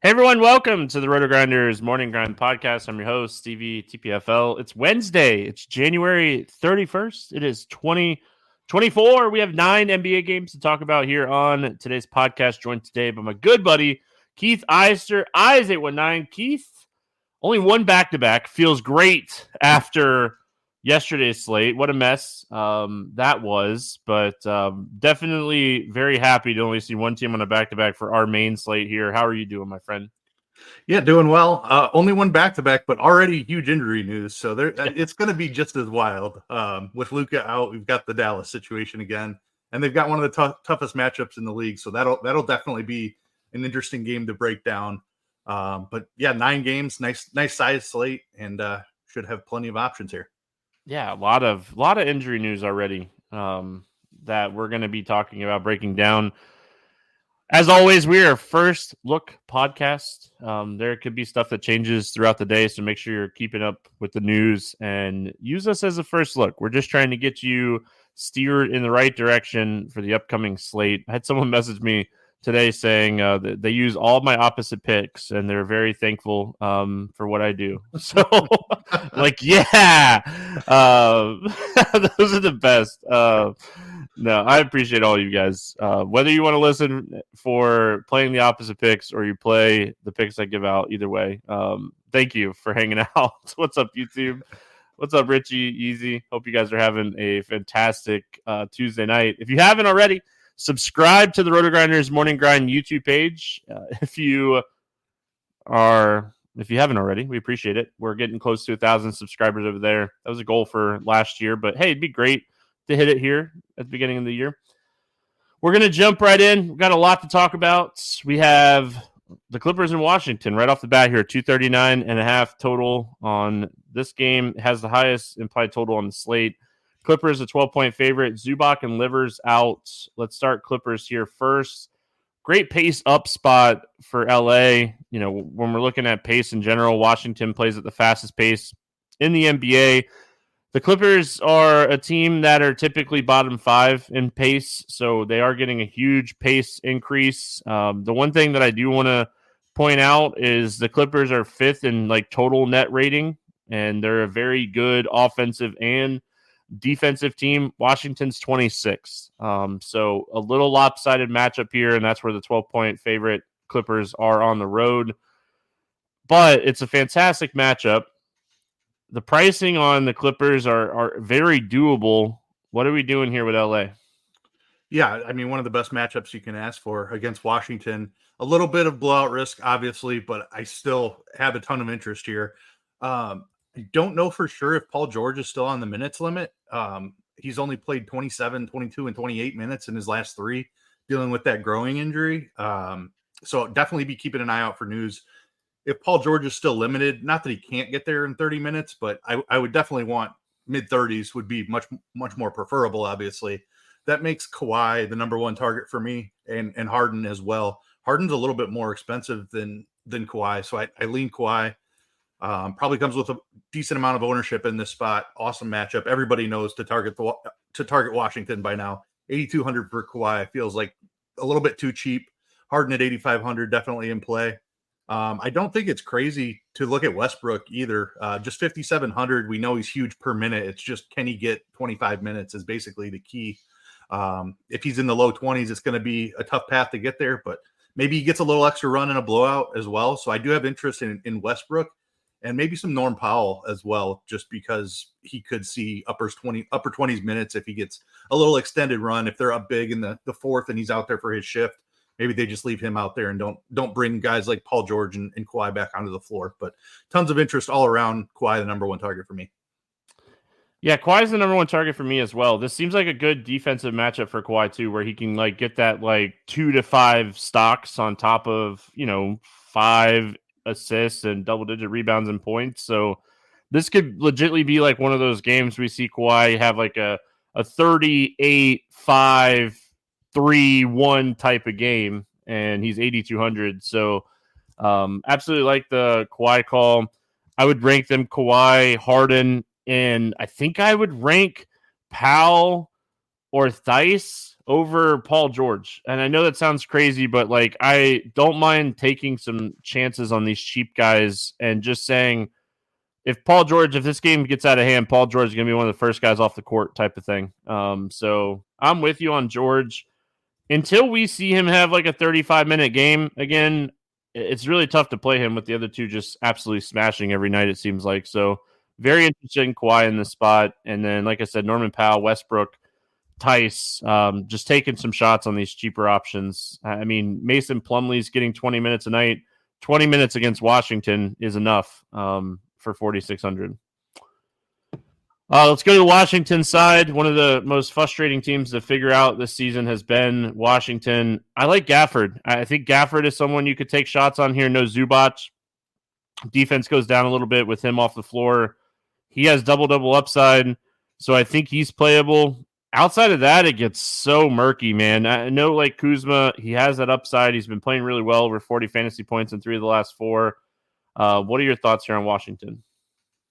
Hey everyone, welcome to the RotoGrinders Morning Grind Podcast. I'm your host, Stevietpfl. It's Wednesday. It's January 31st. It is 2024. We have 9 NBA games to talk about here on today's podcast. Joined today by my good buddy, Keith Eys819. Keith, only one back-to-back. Feels great after yesterday's slate. What a mess that was, but definitely very happy to only see one team on a back-to-back for our main slate here. How are you doing, my friend? Yeah, doing well. Only one back-to-back, but already huge injury news. So it's going to be just as wild. With Luka out, we've got the Dallas situation again, and they've got one of the toughest matchups in the league. So that'll definitely be an interesting game to break down. But yeah, 9 games, nice size slate, and should have plenty of options here. Yeah, a lot of injury news already that we're going to be talking about, breaking down. As always, we are a first look podcast. There could be stuff that changes throughout the day, so make sure you're keeping up with the news and use us as a first look. We're just trying to get you steered in the right direction for the upcoming slate. I had someone message me today saying that they use all my opposite picks and they're very thankful for what I do. So, like, yeah, those are the best. No, I appreciate all you guys. Whether you want to listen for playing the opposite picks or you play the picks I give out, either way, thank you for hanging out. What's up, YouTube? What's up, Richie? Easy. Hope you guys are having a fantastic Tuesday night. If you haven't already, subscribe to the RotoGrinders Morning Grind YouTube page. If you haven't already, we appreciate it. We're getting close to 1,000 subscribers over there. That was a goal for last year, but hey, it'd be great to hit it here at the beginning of the year. We're going to jump right in. We've got a lot to talk about. We have the Clippers in Washington right off the bat here, 239.5 total on this game. It has the highest implied total on the slate. Clippers a 12-point favorite. Zubac and Livers out. Let's start Clippers here first. Great pace up spot for LA. You know, when we're looking at pace in general, Washington plays at the fastest pace in the NBA. The Clippers are a team that are typically bottom 5 in pace, so they are getting a huge pace increase. The one thing that I do want to point out is the Clippers are 5th in like total net rating, and they're a very good offensive and defensive team. Washington's 26th. So a little lopsided matchup here, and that's where the 12-point favorite Clippers are on the road. But it's a fantastic matchup. The pricing on the Clippers are very doable. What are we doing here with LA? Yeah, I mean, one of the best matchups you can ask for against Washington. A little bit of blowout risk, obviously, but I still have a ton of interest here. I don't know for sure if Paul George is still on the minutes limit. He's only played 27, 22, and 28 minutes in his last 3, dealing with that growing injury. So definitely be keeping an eye out for news. If Paul George is still limited, not that he can't get there in 30 minutes, but I would definitely want mid-30s would be much more preferable, obviously. That makes Kawhi the number 1 target for me, and Harden as well. Harden's a little bit more expensive than Kawhi, so I lean Kawhi. Probably comes with a decent amount of ownership in this spot. Awesome matchup. Everybody knows to target Washington by now. 8,200 for Kawhi feels like a little bit too cheap. Harden at 8,500 definitely in play. I don't think it's crazy to look at Westbrook either. Just 5,700. We know he's huge per minute. It's just, can he get 25 minutes is basically the key. If he's in the low 20s, it's going to be a tough path to get there, but maybe he gets a little extra run in a blowout as well. So I do have interest in Westbrook and maybe some Norm Powell as well, just because he could see upper 20s minutes if he gets a little extended run. If they're up big in the 4th and he's out there for his shift, maybe they just leave him out there and don't bring guys like Paul George and Kawhi back onto the floor. But tons of interest all around. Kawhi, the number 1 target for me. Yeah, Kawhi's the number 1 target for me as well. This seems like a good defensive matchup for Kawhi too, where he can like get that like 2 to 5 stocks on top of, 5 assists and double-digit rebounds and points. So this could legitimately be like one of those games we see Kawhi have like a 38-5 3-1 type of game, and he's 8,200. So absolutely like the Kawhi call. I would rank them Kawhi, Harden, and I think I would rank Powell or Theis over Paul George. And I know that sounds crazy, but like I don't mind taking some chances on these cheap guys and just saying if this game gets out of hand, Paul George is going to be one of the first guys off the court type of thing. So I'm with you on George. Until we see him have like a 35-minute game again, it's really tough to play him with the other two just absolutely smashing every night, it seems like. So very interested in Kawhi in this spot. And then, like I said, Norman Powell, Westbrook, Tice, just taking some shots on these cheaper options. I mean, Mason Plumlee's getting 20 minutes a night. 20 minutes against Washington is enough for 4,600. Let's go to the Washington side. One of the most frustrating teams to figure out this season has been Washington. I like Gafford. I think Gafford is someone you could take shots on here. No Zubac. Defense goes down a little bit with him off the floor. He has double-double upside, so I think he's playable. Outside of that, it gets so murky, man. I know, like Kuzma, he has that upside. He's been playing really well, over 40 fantasy points in 3 of the last 4. What are your thoughts here on Washington?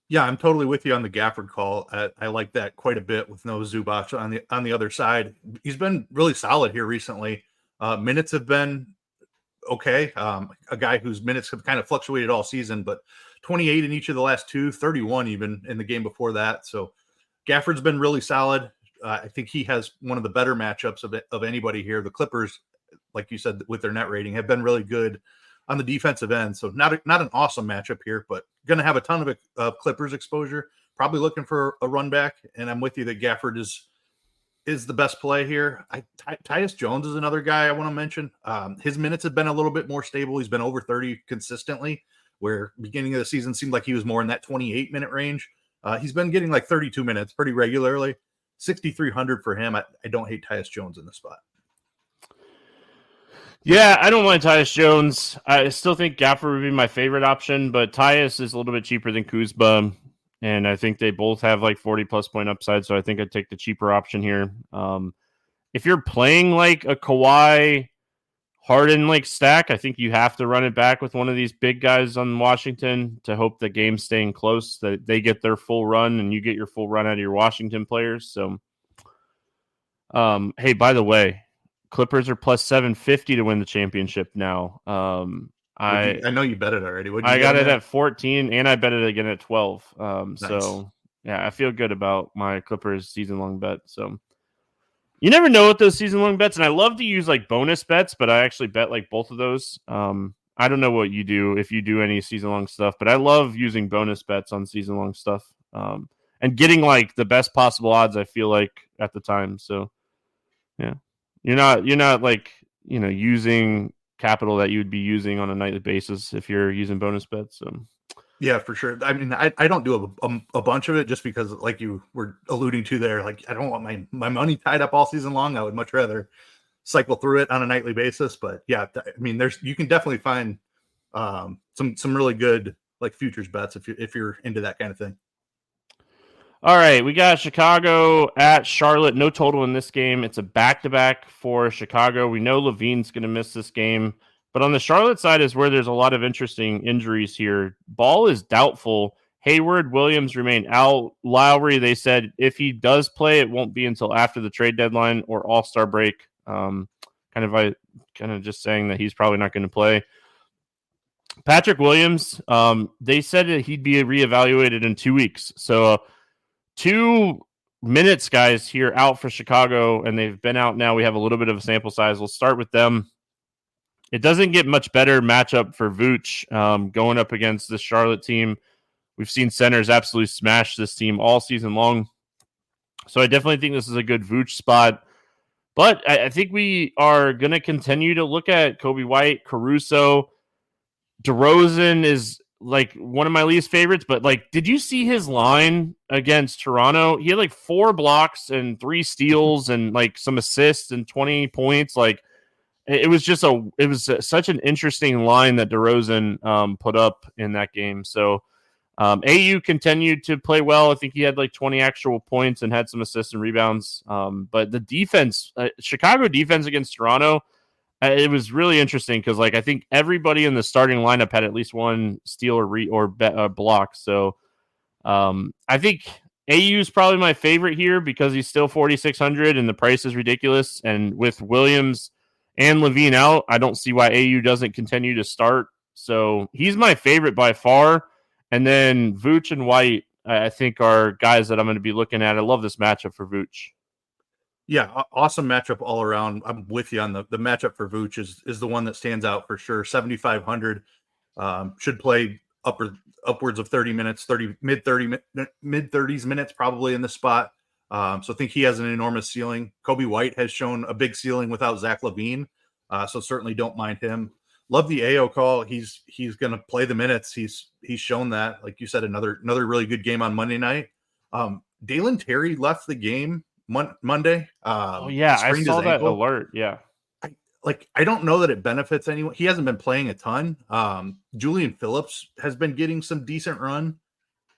Yeah, I'm totally with you on the Gafford call. I like that quite a bit with no Zubac on the other side. He's been really solid here recently. Minutes have been okay. A guy whose minutes have kind of fluctuated all season, but 28 in each of the last 2, 31 even in the game before that. So Gafford's been really solid. I think he has one of the better matchups of anybody here. The Clippers, like you said, with their net rating, have been really good on the defensive end. So not an awesome matchup here, but going to have a ton of Clippers exposure. Probably looking for a run back, and I'm with you that Gafford is the best play here. Tyus Jones is another guy I want to mention. His minutes have been a little bit more stable. He's been over 30 consistently, where beginning of the season seemed like he was more in that 28-minute range. He's been getting like 32 minutes pretty regularly. 6,300 for him. I don't hate Tyus Jones in this spot. Yeah, I don't mind Tyus Jones. I still think Gafford would be my favorite option, but Tyus is a little bit cheaper than Kuzma, and I think they both have like 40-plus point upside, so I think I'd take the cheaper option here. If you're playing like a Kawhi Harden like stack, I think you have to run it back with one of these big guys on Washington to hope the game's staying close, that they get their full run and you get your full run out of your Washington players. So, hey, by the way, Clippers are plus 750 to win the championship now. I know you bet it already. I got it at 14, and I bet it again at 12. Nice. So, yeah, I feel good about my Clippers season-long bet. So, you never know with those season-long bets, and I love to use, like, bonus bets, but I actually bet, like, both of those. I don't know what you do, if you do any season-long stuff, but I love using bonus bets on season-long stuff and getting, like, the best possible odds, I feel like, at the time. So, yeah. You're not like, using capital that you would be using on a nightly basis if you're using bonus bets. So yeah, for sure. I mean, I don't do a bunch of it just because, like you were alluding to there, like I don't want my money tied up all season long. I would much rather cycle through it on a nightly basis. But yeah, I mean, you can definitely find some really good like futures bets if you're into that kind of thing. All right, we got Chicago at Charlotte. No total in this game. It's a back-to-back for Chicago. We know Levine's going to miss this game. But on the Charlotte side is where there's a lot of interesting injuries here. Ball is doubtful. Hayward, Williams remain out. Lowry, they said if he does play, it won't be until after the trade deadline or All-Star break. Kind of just saying that he's probably not going to play. Patrick Williams, they said that he'd be reevaluated in 2 weeks. So 2 minutes guys here out for Chicago, and they've been out now. We have a little bit of a sample size. We'll start with them. It doesn't get much better matchup for Vooch going up against this Charlotte team. We've seen centers absolutely smash this team all season long. So I definitely think this is a good Vooch spot. But I think we are going to continue to look at Kobe White, Caruso. DeRozan is like one of my least favorites, but like, did you see his line against Toronto? He had like 4 blocks and 3 steals and like some assists and 20 points. Like it was such an interesting line that DeRozan put up in that game. So AU continued to play well. I think he had like 20 actual points and had some assists and rebounds. But the defense, Chicago defense against Toronto, it was really interesting because, like, I think everybody in the starting lineup had at least one steal or block. So I think AU is probably my favorite here because he's still 4,600 and the price is ridiculous. And with Williams and Levine out, I don't see why AU doesn't continue to start. So he's my favorite by far. And then Vooch and White, I think, are guys that I'm going to be looking at. I love this matchup for Vooch. Yeah, awesome matchup all around. I'm with you on the matchup for Vooch is the one that stands out for sure. 7,500 should play upwards of 30 minutes, mid 30s minutes probably in this spot. So I think he has an enormous ceiling. Kobe White has shown a big ceiling without Zach LaVine. So certainly don't mind him. Love the AO call. He's going to play the minutes. He's shown that, like you said, another really good game on Monday night. Dalen Terry left the game Monday. I saw that alert. Yeah. I don't know that it benefits anyone. He hasn't been playing a ton. Julian Phillips has been getting some decent run.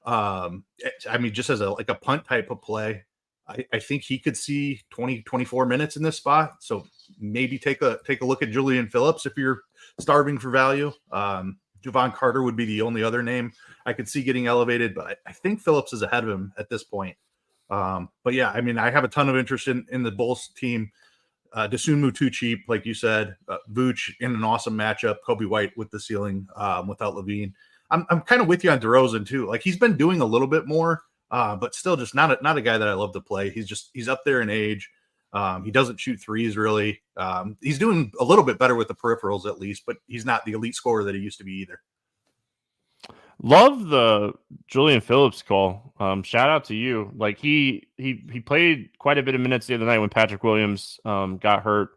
Just as a punt type of play, I think he could see 24 minutes in this spot. So maybe take a look at Julian Phillips if you're starving for value. Javon Carter would be the only other name I could see getting elevated, but I think Phillips is ahead of him at this point. But yeah, I have a ton of interest in the Bulls team. Dosunmu too cheap, like you said. Vooch in an awesome matchup. Kobe White with the ceiling without Levine. I'm kind of with you on DeRozan too. Like he's been doing a little bit more, but still just not a guy that I love to play. He's up there in age. He doesn't shoot threes really. He's doing a little bit better with the peripherals at least, but he's not the elite scorer that he used to be either. Love the Julian Phillips call. Shout out to you. Like he played quite a bit of minutes the other night when Patrick Williams got hurt,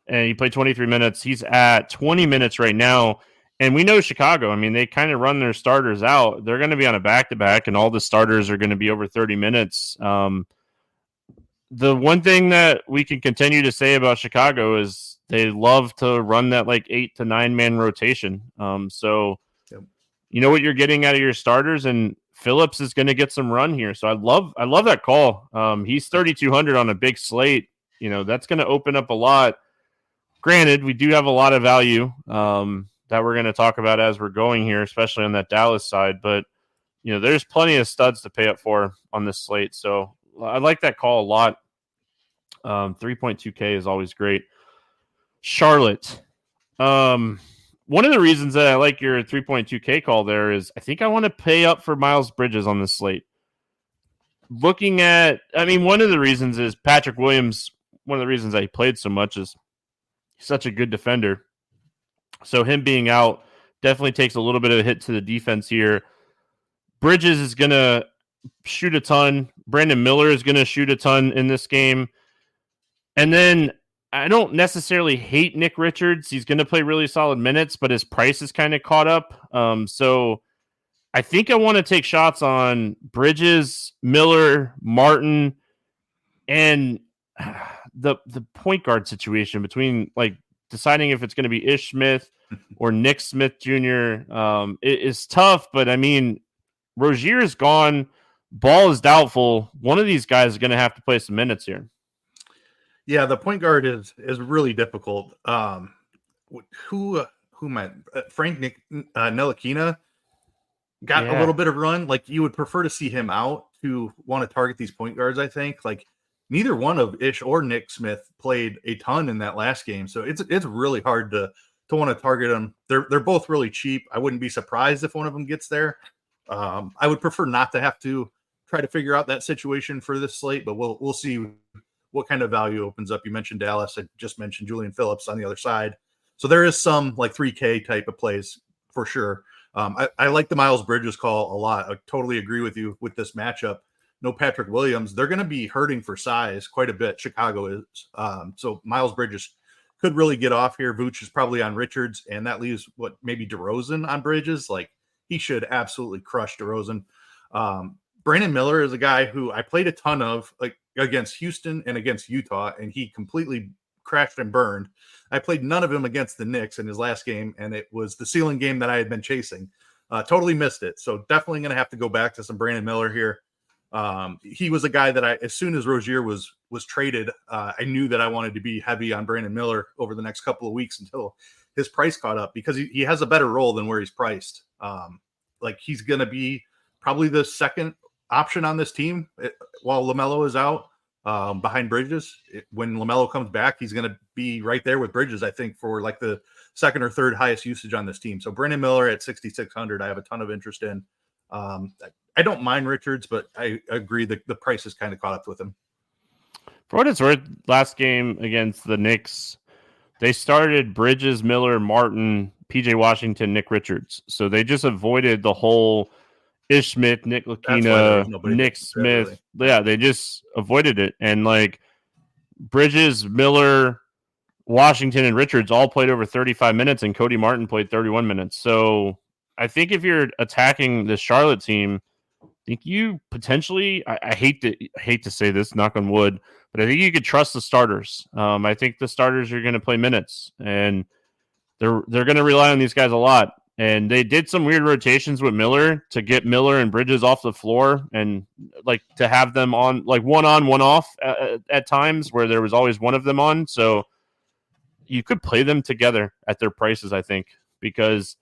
and he played 23 minutes. He's at 20 minutes right now, and we know Chicago. I mean, they kind of run their starters out. They're going to be on a back-to-back, and all the starters are going to be over 30 minutes. The one thing that we can continue to say about Chicago is they love to run that 8 to 9 man rotation. You know what you're getting out of your starters, and Phillips is going to get some run here. So I love that call. He's 3,200 on a big slate. That's going to open up a lot. Granted, we do have a lot of value that we're going to talk about as we're going here, especially on that Dallas side. But there's plenty of studs to pay up for on this slate. So I like that call a lot. 3.2K is always great. Charlotte. One of the reasons that I like your 3.2K call there is I think I want to pay up for Miles Bridges on this slate. Looking at, one of the reasons is Patrick Williams. One of the reasons that he played so much is he's such a good defender. So him being out definitely takes a little bit of a hit to the defense here. Bridges is going to shoot a ton. Brandon Miller is going to shoot a ton in this game. And then I don't necessarily hate Nick Richards. He's going to play really solid minutes, but his price is kind of caught up. So I think I want to take shots on Bridges, Miller, Martin, and the point guard situation between deciding if it's going to be Ish Smith or Nick Smith Jr. It is tough, but Rozier is gone. Ball is doubtful. One of these guys is going to have to play some minutes here. Yeah, the point guard is really difficult. Who might Frank Ntilikina got a little bit of run. You would prefer to see him out to want to target these point guards. I think neither one of Ish or Nick Smith played a ton in that last game, so it's really hard to want to target them. They're both really cheap. I wouldn't be surprised if one of them gets there. I would prefer not to have to try to figure out that situation for this slate, but we'll see what kind of value opens up. You mentioned Dallas. I just mentioned Julian Phillips on the other side. So there is some 3K type of plays for sure. I like the Miles Bridges call a lot. I totally agree with you with this matchup. No Patrick Williams. They're going to be hurting for size quite a bit. Chicago is. So Miles Bridges could really get off here. Vooch is probably on Richards, and that leaves maybe DeRozan on Bridges. He should absolutely crush DeRozan. Brandon Miller is a guy who I played a ton of against Houston and against Utah, and he completely crashed and burned. I played none of him against the Knicks in his last game, and it was the ceiling game that I had been chasing. Totally missed it. So definitely going to have to go back to some Brandon Miller here. He was a guy that as soon as Rozier was traded, I knew that I wanted to be heavy on Brandon Miller over the next couple of weeks until his price caught up, because he has a better role than where he's priced. He's going to be probably the second option on this team while LaMelo is out behind Bridges. When LaMelo comes back, he's going to be right there with Bridges, I think, for like the second or third highest usage on this team. So Brandon Miller at 6,600, I have a ton of interest in. I don't mind Richards, but I agree that the price has kind of caught up with him. For what it's worth, last game against the Knicks, they started Bridges, Miller, Martin, PJ Washington, Nick Richards. So they just avoided the whole Ish Smith, Nick Lakina, Nick Smith. Really. Yeah, they just avoided it. And like Bridges, Miller, Washington, and Richards all played over 35 minutes, and Cody Martin played 31 minutes. So I think if you're attacking the Charlotte team, I think you potentially, I hate to say this, knock on wood, but I think you could trust the starters. I think the starters are going to play minutes, and they're going to rely on these guys a lot. And they did some weird rotations with Miller to get Miller and Bridges off the floor, and like to have them on like one on, one off at times where there was always one of them on. So you could play them together at their prices, I think, because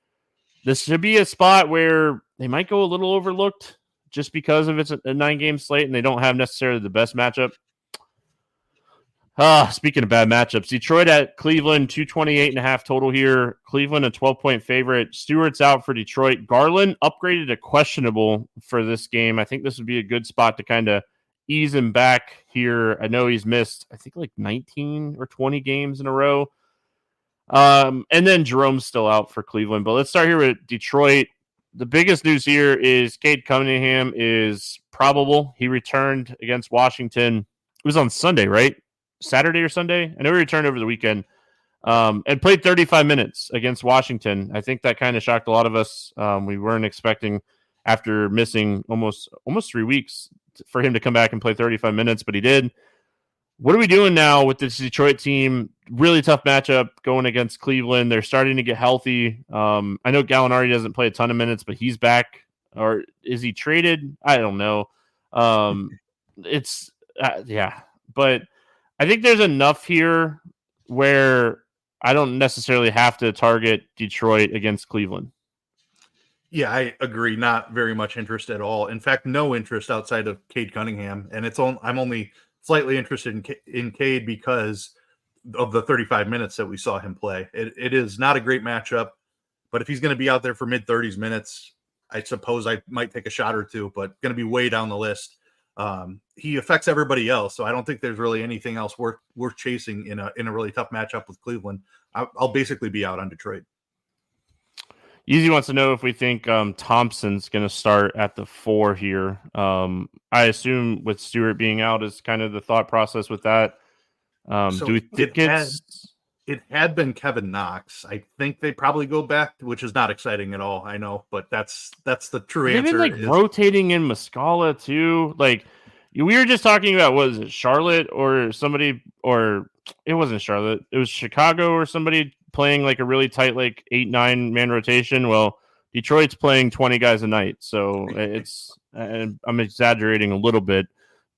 this should be a spot where they might go a little overlooked just because of it's a 9-game slate and they don't have necessarily the best matchup. Speaking of bad matchups, Detroit at Cleveland, 228.5 total here. Cleveland, a 12-point favorite. Stewart's out for Detroit. Garland upgraded to questionable for this game. I think this would be a good spot to kind of ease him back here. I know he's missed, I think, like 19 or 20 games in a row. And then Jerome's still out for Cleveland. But let's start here with Detroit. The biggest news here is Cade Cunningham is probable. He returned against Washington. It was on Sunday, right? Saturday or Sunday? I know he returned over the weekend and played 35 minutes against Washington. I think that kind of shocked a lot of us. We weren't expecting, after missing almost 3 weeks, for him to come back and play 35 minutes, but he did. What are we doing now with this Detroit team? Really tough matchup going against Cleveland. They're starting to get healthy. I know Gallinari doesn't play a ton of minutes, but he's back. Or is he traded? I don't know. But I think there's enough here where I don't necessarily have to target Detroit against Cleveland. Yeah, I agree. Not very much interest at all. In fact, no interest outside of Cade Cunningham. And I'm only slightly interested in Cade because of the 35 minutes that we saw him play. It is not a great matchup, but if he's going to be out there for mid-30s minutes, I suppose I might take a shot or two, but going to be way down the list. He affects everybody else, so I don't think there's really anything else worth chasing in a really tough matchup with Cleveland. I'll basically be out on Detroit. Easy wants to know if we think Thompson's going to start at the 4 here. I assume with Stewart being out is kind of the thought process with that. So do we think it had been Kevin Knox? I think they probably go back, which is not exciting at all. I know, but that's the true answer. They've been rotating in Muscala too. Like we were just talking about, was it Charlotte or somebody, or it wasn't Charlotte. It was Chicago or somebody playing like a really tight, like 8-9 man rotation. Well, Detroit's playing 20 guys a night. So it's, I'm exaggerating a little bit,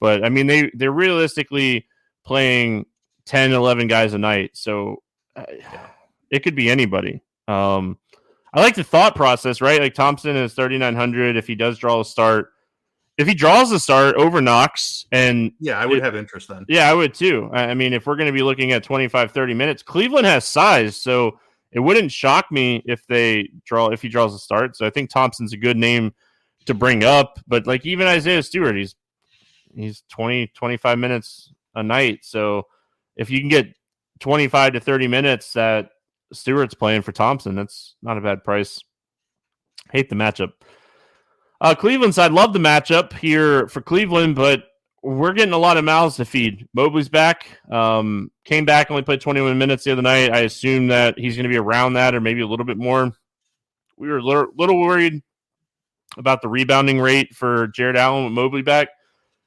but I mean, they're realistically playing 10, 11 guys a night. So it could be anybody. I like the thought process, right? Like Thompson is 3,900. If he does draw a start, if he draws a start over Knox, and yeah, I would have interest then. Yeah, I would too. I mean, if we're going to be looking at 25, 30 minutes, Cleveland has size, so it wouldn't shock me if he draws a start. So I think Thompson's a good name to bring up. But like even Isaiah Stewart, he's 20, 25 minutes a night. So if you can get 25 to 30 minutes that Stewart's playing for Thompson, that's not a bad price. Hate the matchup. Cleveland side, love the matchup here for Cleveland, but we're getting a lot of mouths to feed. Mobley's back. Came back, only played 21 minutes the other night. I assume that he's going to be around that or maybe a little bit more. We were a little worried about the rebounding rate for Jared Allen with Mobley back.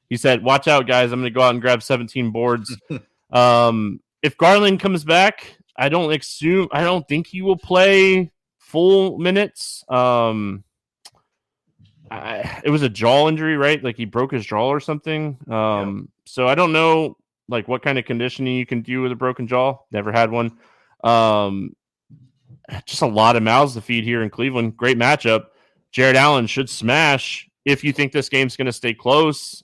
He said, watch out, guys. I'm going to go out and grab 17 boards. If Garland comes back, I don't think he will play full minutes. It was a jaw injury, right? Like he broke his jaw or something. So I don't know like what kind of conditioning you can do with a broken jaw. Never had one. Just a lot of mouths to feed here in Cleveland. Great matchup. Jared Allen should smash if you think this game's going to stay close.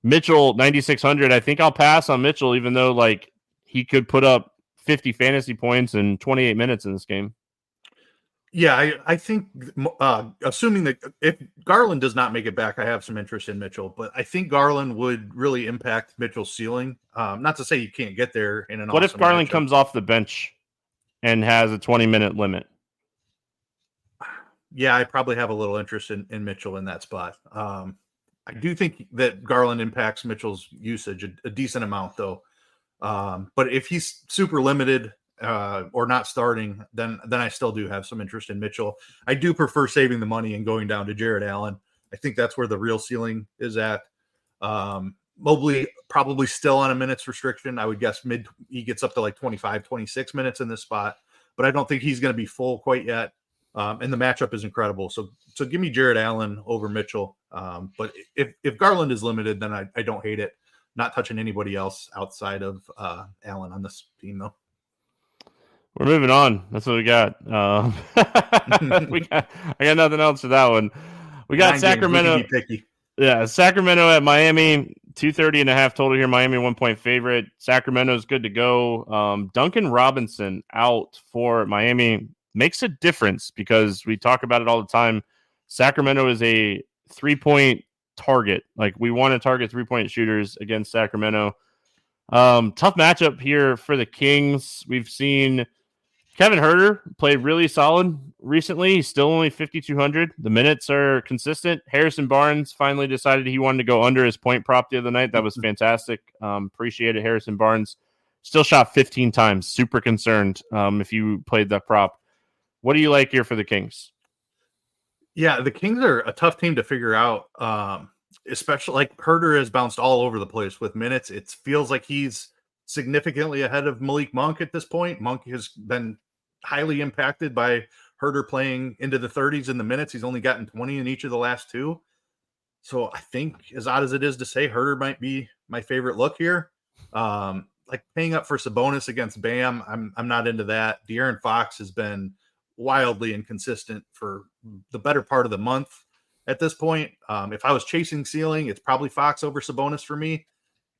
Mitchell 9,600. I think I'll pass on Mitchell, even though like he could put up 50 fantasy points in 28 minutes in this game. Yeah, I think assuming that if Garland does not make it back, I have some interest in Mitchell, but I think Garland would really impact Mitchell's ceiling. Not to say you can't get there in an. What awesome if Garland matchup. comes off the bench and has a 20-minute limit? Yeah, I probably have a little interest in Mitchell in that spot. I do think that Garland impacts Mitchell's usage a decent amount, though. But if he's super limited or not starting, then I still do have some interest in Mitchell. I do prefer saving the money and going down to Jared Allen. I think that's where the real ceiling is at. Mobley probably still on a minutes restriction. I would guess he gets up to like 25, 26 minutes in this spot, but I don't think he's going to be full quite yet. And the matchup is incredible. So give me Jared Allen over Mitchell. But if Garland is limited, then I don't hate it. Not touching anybody else outside of Allen on this team, though. We're moving on. That's what we got. I got nothing else for that one. We got 9 Sacramento. Games, we can be picky. Yeah, Sacramento at Miami. 230.5 total here. Miami 1-point favorite. Sacramento's good to go. Duncan Robinson out for Miami makes a difference because we talk about it all the time. Sacramento is a 3-point target. Like we want to target 3-point shooters against Sacramento. Tough matchup here for the Kings. We've seen Kevin Huerter play really solid recently. He's still only 5,200. The minutes are consistent. Harrison Barnes finally decided he wanted to go under his point prop the other night. That was fantastic. Appreciate it. Harrison Barnes still shot 15 times. Super concerned if you played that prop. What do you like here for the Kings? Yeah, the Kings are a tough team to figure out. Especially like Huerter has bounced all over the place with minutes. It feels like he's significantly ahead of Malik Monk at this point. Monk has been highly impacted by Huerter playing into the 30s in the minutes. He's only gotten 20 in each of the last two. So I think, as odd as it is to say, Huerter might be my favorite look here. Like paying up for Sabonis against Bam, I'm not into that. De'Aaron Fox has been wildly inconsistent for the better part of the month at this point. If I was chasing ceiling, it's probably Fox over Sabonis for me.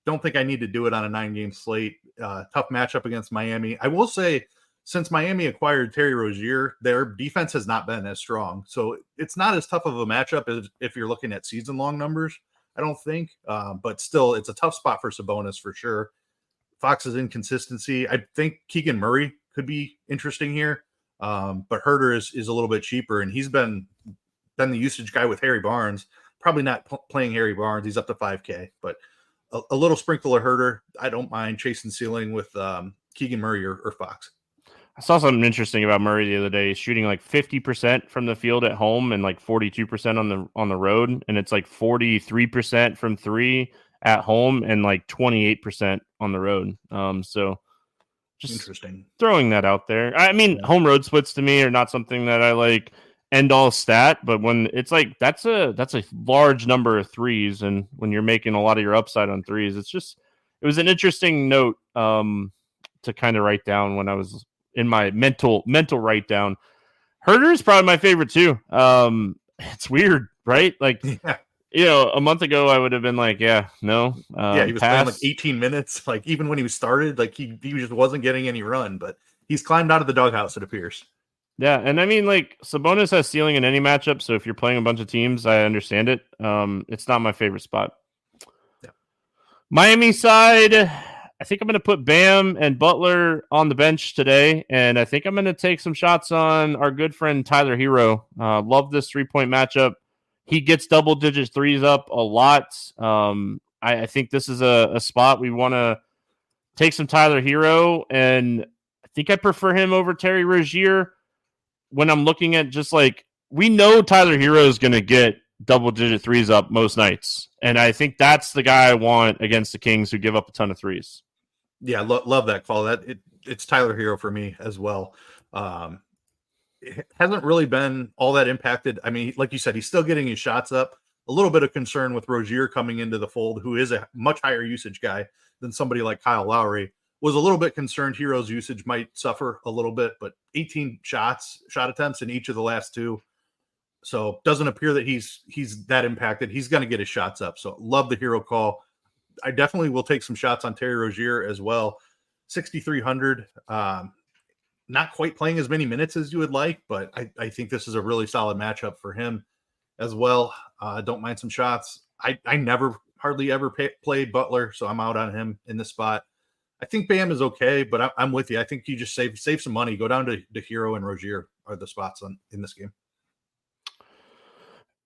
Don't think I need to do it on a 9-game slate. Tough matchup against Miami. I will say, since Miami acquired Terry Rozier, their defense has not been as strong. So it's not as tough of a matchup as if you're looking at season-long numbers, I don't think. But still, it's a tough spot for Sabonis for sure. Fox's inconsistency. I think Keegan Murray could be interesting here. But Huerter is a little bit cheaper, and he's been the usage guy with Harry Barnes. Probably not playing Harry Barnes. He's up to 5K, but a little sprinkle of Huerter. I don't mind chasing ceiling with Keegan Murray or Fox. I saw something interesting about Murray the other day. He's shooting like 50% from the field at home and like 42% on the road, and it's like 43% from three at home and like 28% on the road. So just interesting. Throwing that out there. I mean, home road splits to me are not something that I like end all stat, but when it's like that's a large number of threes, and when you're making a lot of your upside on threes, it was an interesting note to kind of write down when I was in my mental write down. Huerter is probably my favorite too. It's weird, right? Like, a month ago I would have been like, he was playing like 18 minutes. Like even when he started, like he just wasn't getting any run, but he's climbed out of the doghouse, it appears. Yeah, and I mean, like, Sabonis has ceiling in any matchup, so if you're playing a bunch of teams, I understand it. It's not my favorite spot. Yeah. Miami side, I think I'm going to put Bam and Butler on the bench today, and I think I'm going to take some shots on our good friend Tyler Hero. Love this 3-point matchup. He gets double-digit threes up a lot. I think this is a spot we want to take some Tyler Hero, and I think I prefer him over Terry Rozier. When I'm looking at just like, we know Tyler Hero is going to get double-digit threes up most nights. And I think that's the guy I want against the Kings who give up a ton of threes. Yeah, love that call. It's Tyler Hero for me as well. It hasn't really been all that impacted. I mean, like you said, he's still getting his shots up. A little bit of concern with Rozier coming into the fold, who is a much higher usage guy than somebody like Kyle Lowry. Was a little bit concerned Hero's usage might suffer a little bit, but 18 shot attempts in each of the last two. So doesn't appear that he's that impacted. He's going to get his shots up. So love the hero call. I definitely will take some shots on Terry Rozier as well. 6,300. Not quite playing as many minutes as you would like, but I think this is a really solid matchup for him as well. Don't mind some shots. I never hardly ever play Butler, so I'm out on him in this spot. I think Bam is okay, but I'm with you. I think you just save some money. Go down to Hero and Rozier are the spots in this game.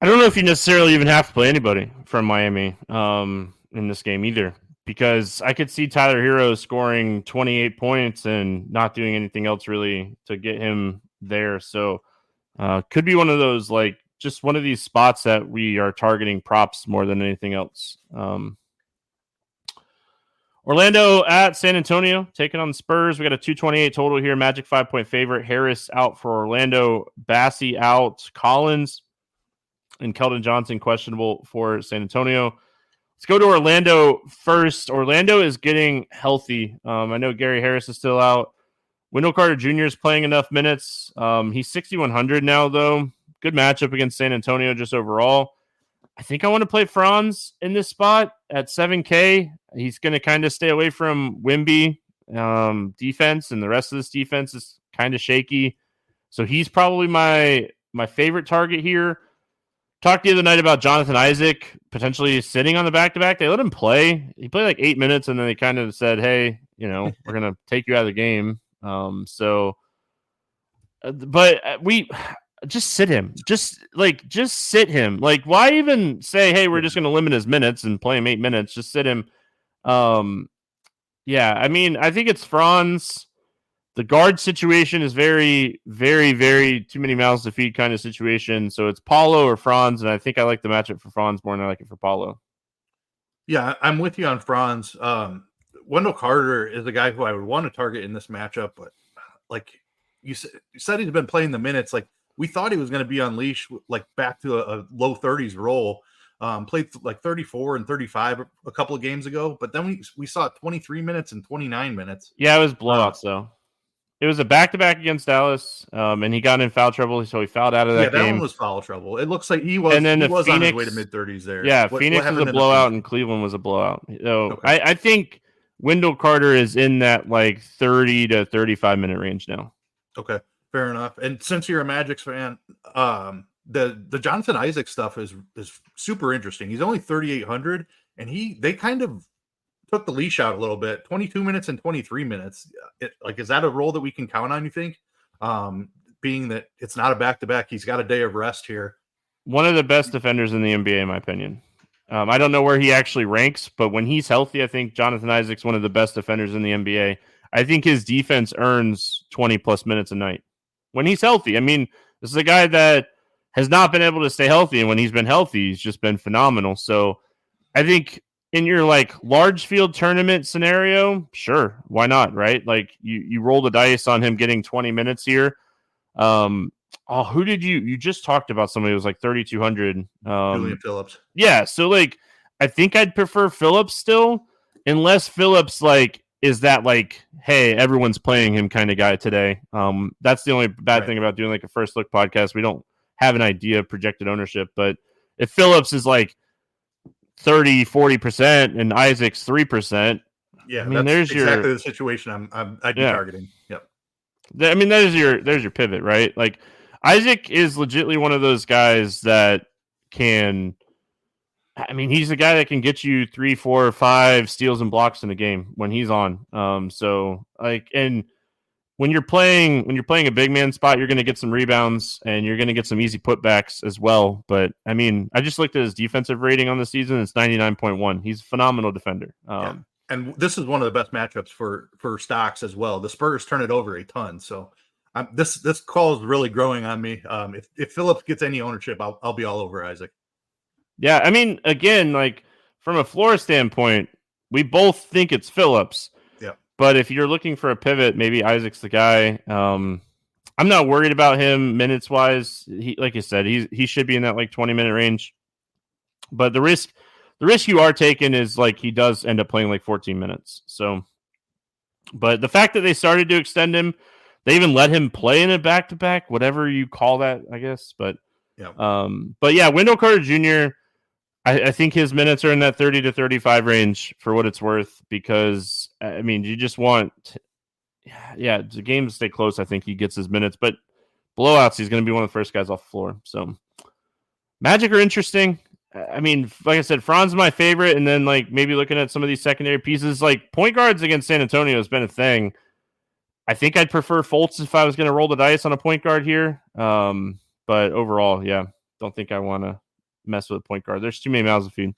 I don't know if you necessarily even have to play anybody from Miami in this game either, because I could see Tyler Hero scoring 28 points and not doing anything else really to get him there. So could be one of those, like, just one of these spots that we are targeting props more than anything else. Orlando at San Antonio, taking on the Spurs. We got a 228 total here. Magic 5-point favorite. Harris out for Orlando. Bassey out. Collins and Keldon Johnson questionable for San Antonio. Let's go to Orlando first. Orlando is getting healthy. I know Gary Harris is still out. Wendell Carter Jr. is playing enough minutes. He's 6,100 now, though. Good matchup against San Antonio just overall. I think I want to play Franz in this spot at 7K. He's going to kind of stay away from Wemby defense, and the rest of this defense is kind of shaky. So he's probably my favorite target here. Talked the other night about Jonathan Isaac potentially sitting on the back-to-back. They let him play. He played like 8 minutes, and then they kind of said, hey, we're going to take you out of the game. We just sit him. Just sit him. Like, why even say, hey, we're just going to limit his minutes and play him 8 minutes? Just sit him. Yeah, I mean, I think it's Franz. The guard situation is very, very, very too many mouths to feed kind of situation. So it's Paulo or Franz, and I think I like the matchup for Franz more than I like it for Paulo. Yeah, I'm with you on Franz. Wendell Carter is a guy who I would want to target in this matchup, but like you said he's been playing the minutes. Like, we thought he was going to be unleashed, like back to a low 30s role. Played like 34 and 35 a couple of games ago, but then we saw 23 minutes and 29 minutes. Yeah, it was blowouts though. It was a back-to-back against Dallas, and he got in foul trouble, so he fouled out of that game. Yeah, that one was foul trouble. It looks like he was on his way to mid-30s there. Yeah, Phoenix was a blowout, and Cleveland was a blowout. So okay. I think Wendell Carter is in that like 30 to 35-minute range now. Okay, fair enough. And since you're a Magic fan, the Jonathan Isaac stuff is super interesting. He's only 3,800, and they kind of took the leash out a little bit. 22 minutes and 23 minutes. Is that a role that we can count on, you think? Being that it's not a back-to-back, he's got a day of rest here. One of the best defenders in the NBA, in my opinion. I don't know where he actually ranks, but when he's healthy, I think Jonathan Isaac's one of the best defenders in the NBA. I think his defense earns 20-plus minutes a night. When he's healthy. I mean, this is a guy that has not been able to stay healthy, and when he's been healthy, he's just been phenomenal. So I think in your like large field tournament scenario, sure, why not, right? Like you roll the dice on him getting 20 minutes here. Who did you just talked about somebody who was like 3,200? Julian Phillips. Yeah, so like I think I'd prefer Phillips still, unless Phillips like is that like, hey, everyone's playing him kind of guy today. That's the only bad thing about doing like a first look podcast. We don't have an idea of projected ownership, but if Phillips is like 30-40% and Isaac's 3%. Yeah, I mean, there's exactly the situation I'd be targeting. Yep. I mean, there's your pivot, right? Like Isaac is legitimately one of those guys that can. I mean, he's the guy that can get you 3, 4, 5 steals and blocks in a game when he's on. So like, and when you're playing a big man spot, you're going to get some rebounds and you're going to get some easy putbacks as well. But I mean, I just looked at his defensive rating on the season. It's 99.1. He's a phenomenal defender. And this is one of the best matchups for stocks as well. The Spurs turn it over a ton. So this call is really growing on me. If Phillips gets any ownership, I'll be all over Isaac. Yeah. I mean, again, like from a floor standpoint, we both think it's Phillips. But if you're looking for a pivot, maybe Isaac's the guy. I'm not worried about him minutes wise. He, like you said, he should be in that like 20-minute range. But the risk you are taking is like he does end up playing like 14 minutes. So, but the fact that they started to extend him, they even let him play in a back-to-back, whatever you call that, I guess. But Yeah. But yeah, Wendell Carter Jr., I think his minutes are in that 30 to 35 range for what it's worth, because, I mean, you just want, the games stay close. I think he gets his minutes, but blowouts, he's going to be one of the first guys off the floor. So Magic are interesting. I mean, like I said, Franz is my favorite, and then like maybe looking at some of these secondary pieces, like point guards against San Antonio has been a thing. I think I'd prefer Fultz if I was going to roll the dice on a point guard here. But overall, don't think I want to mess with a point guard. There's too many mouths to feed.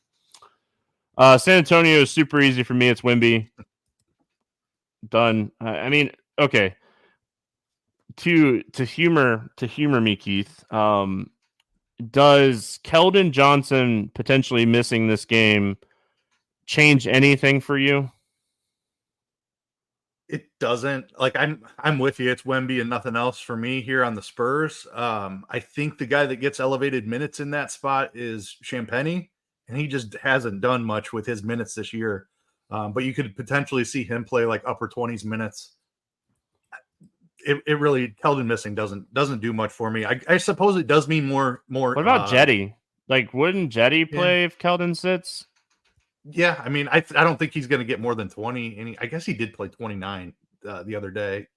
San Antonio is super easy for me. It's Wemby. Done. I mean, okay. To humor me, Keith. Does Keldon Johnson potentially missing this game change anything for you? It doesn't. Like, I'm with you. It's Wemby and nothing else for me here on the Spurs. I think the guy that gets elevated minutes in that spot is Champagnie, and he just hasn't done much with his minutes this year. But you could potentially see him play like upper 20s minutes. It really, Keldon missing doesn't do much for me. I suppose it does mean more. What about Jetty? Like, wouldn't Jetty play if Keldon sits? Yeah, I mean, I don't think he's going to get more than 20. And I guess he did play 29 the other day.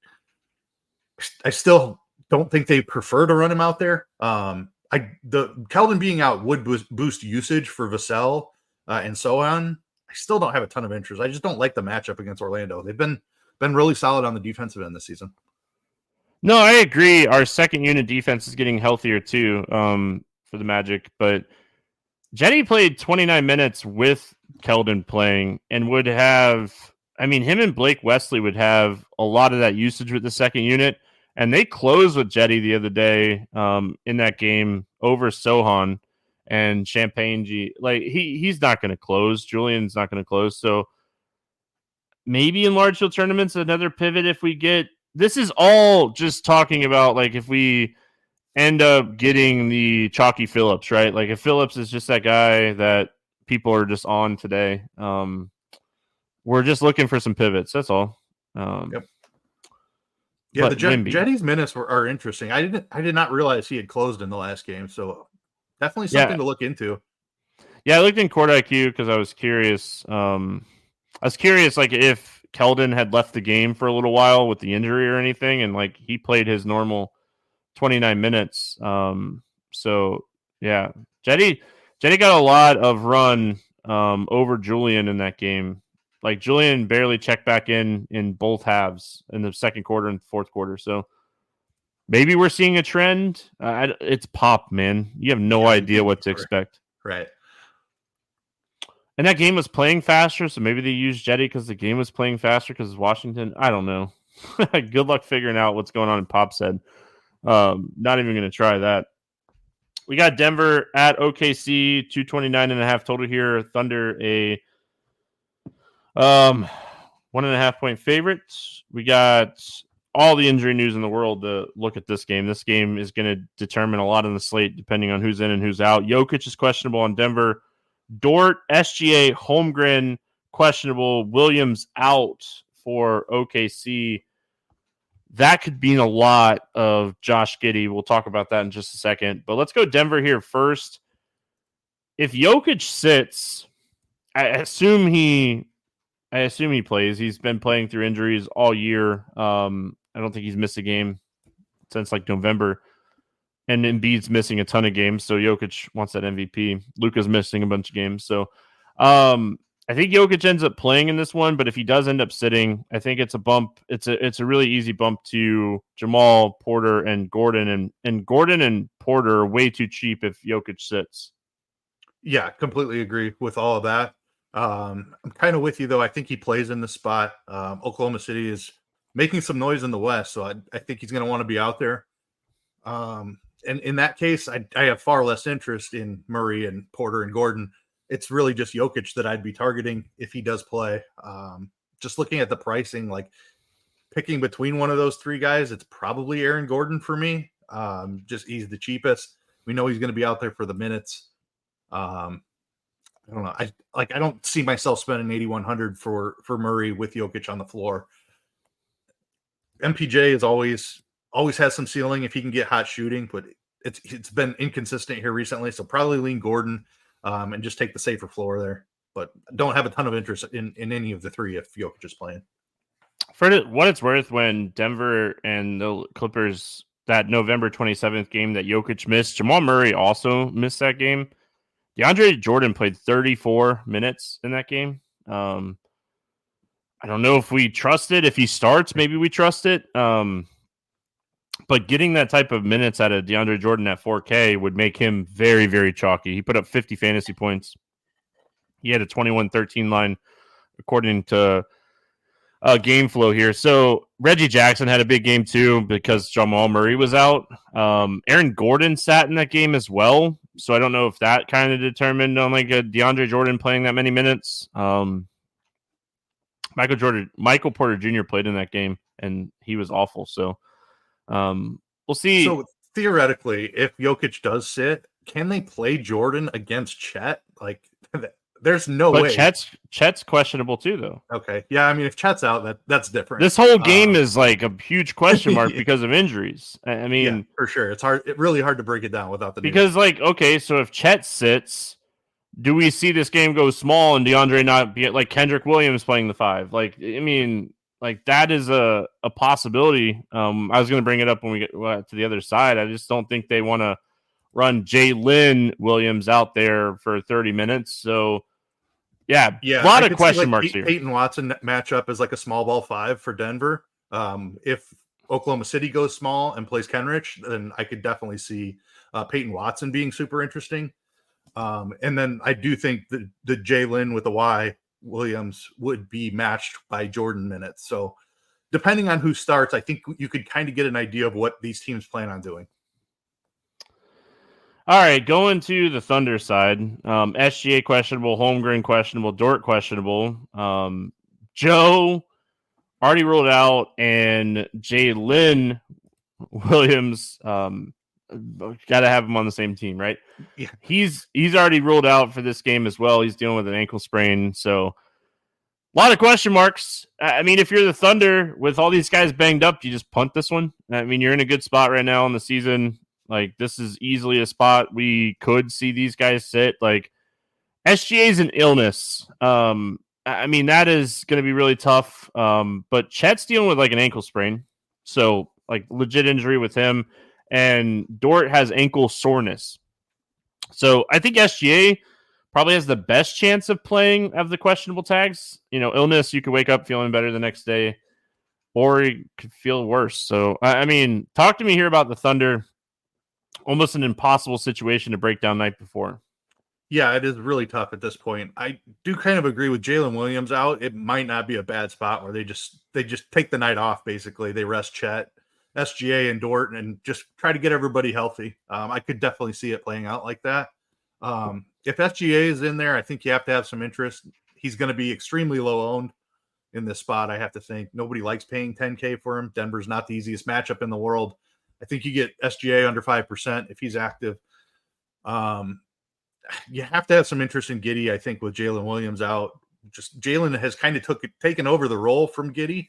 I still don't think they prefer to run him out there. The Keldon being out would boost usage for Vassell and so on. I still don't have a ton of interest. I just don't like the matchup against Orlando. They've been really solid on the defensive end this season. No, I agree. Our second unit defense is getting healthier too for the Magic, but Jetty played 29 minutes with Keldon playing and would have, I mean, him and Blake Wesley would have a lot of that usage with the second unit, and they closed with Jetty the other day in that game over Sohan and Champagne. Like, he's not going to close. Julian's not going to close. So maybe in large field tournaments, another pivot if we get, this is all just talking about like if we end up getting the chalky Phillips, right? Like if Phillips is just that guy that people are just on today, we're just looking for some pivots. That's all. Yep. Yeah, the Jetty's minutes are interesting. I did not realize he had closed in the last game, so definitely something to look into. Yeah, I looked in Court IQ because I was curious. Like if Keldon had left the game for a little while with the injury or anything, and like he played his normal 29 minutes. So yeah, Jetty got a lot of run over Julian in that game. Like Julian barely checked back in both halves in the second quarter and fourth quarter. So maybe we're seeing a trend. It's Pop, man. You have no idea what to expect. Right. And that game was playing faster, so maybe they used Jetty because the game was playing faster because it's Washington. I don't know. Good luck figuring out what's going on in Pop's head. Not even going to try that. We got Denver at OKC, 229.5 total here. Thunder a 1.5 point favorites. We got all the injury news in the world to look at this game. This game is going to determine a lot on the slate depending on who's in and who's out. Jokic is questionable on Denver. Dort, SGA, Holmgren, questionable. Williams out for OKC. That could mean a lot of Josh Giddey. We'll talk about that in just a second. But let's go Denver here first. If Jokic sits, I assume he plays. He's been playing through injuries all year. I don't think he's missed a game since like November. And Embiid's missing a ton of games, so Jokic wants that MVP. Luka's missing a bunch of games. So I think Jokic ends up playing in this one, but if he does end up sitting, I think it's a bump. It's a really easy bump to Jamal, Porter, and Gordon. And Gordon and Porter are way too cheap if Jokic sits. Yeah, completely agree with all of that. I'm kind of with you, though. I think he plays in the spot. Oklahoma City is making some noise in the West, so I think he's going to want to be out there. And in that case, I have far less interest in Murray and Porter and Gordon. It's really just Jokic that I'd be targeting if he does play. Just looking at the pricing, like picking between one of those three guys, it's probably Aaron Gordon for me. Just he's the cheapest. We know he's going to be out there for the minutes. I don't know. I don't see myself spending 8,100 for Murray with Jokic on the floor. MPJ is always has some ceiling if he can get hot shooting, but it's been inconsistent here recently, so probably lean Gordon and just take the safer floor there. But don't have a ton of interest in any of the three if Jokic is playing. For what it's worth, when Denver and the Clippers, that November 27th game that Jokic missed, Jamal Murray also missed that game. DeAndre Jordan played 34 minutes in that game. I don't know if we trust it. If he starts, maybe we trust it. But getting that type of minutes out of DeAndre Jordan at 4K would make him very, very chalky. He put up 50 fantasy points. He had a 21-13 line, according to game flow here. So Reggie Jackson had a big game too because Jamal Murray was out. Aaron Gordon sat in that game as well. So I don't know if that kind of determined on like a DeAndre Jordan playing that many minutes. Michael Porter Jr. played in that game and he was awful. So we'll see. So theoretically, if Jokic does sit, can they play Jordan against Chet? Like, there's no way. Chet's questionable too, though. Okay, yeah, I mean, if Chet's out, that's different. This whole game is like a huge question mark because of injuries. I mean, yeah, for sure, it's hard. It's really hard to break it down without the because, like, okay, so if Chet sits, do we see this game go small and DeAndre not be like Kendrick Williams playing the 5? Like, I mean. Like that is a possibility. I was going to bring it up when we get to the other side. I just don't think they want to run Jalen Williams out there for 30 minutes. So, yeah, a lot of question marks here. Peyton Watson matchup is like a small ball 5 for Denver. If Oklahoma City goes small and plays Kenrich, then I could definitely see Peyton Watson being super interesting. And then I do think the Jalen with the Y Williams would be matched by Jordan minutes. So depending on who starts, I think you could kind of get an idea of what these teams plan on doing. All right, going to the Thunder side. SGA questionable, Holmgren questionable, Dort questionable. Joe already ruled out, and Jalen Williams, got to have him on the same team, right? Yeah. He's already ruled out for this game as well. He's dealing with an ankle sprain, so a lot of question marks. I mean, if you're the Thunder with all these guys banged up, you just punt this one. I mean, you're in a good spot right now in the season. Like, this is easily a spot we could see these guys sit. Like, SGA is an illness. I mean, that is going to be really tough. But Chet's dealing with like an ankle sprain, so like legit injury with him. And Dort has ankle soreness. So I think SGA probably has the best chance of playing of the questionable tags. You know, illness, you could wake up feeling better the next day, or you could feel worse. So, I mean, talk to me here about the Thunder. Almost an impossible situation to break down night before. Yeah, it is really tough at this point. I do kind of agree with Jalen Williams out. It might not be a bad spot where they just take the night off, basically. They rest Chet, SGA, and Dort, and just try to get everybody healthy. I could definitely see it playing out like that. If SGA is in there, I think you have to have some interest. He's going to be extremely low owned in this spot, I have to think. Nobody likes paying 10K for him. Denver's not the easiest matchup in the world. I think you get SGA under 5% if he's active. You have to have some interest in Giddey, I think, with Jalen Williams out. Just Jalen has kind of taken over the role from Giddey.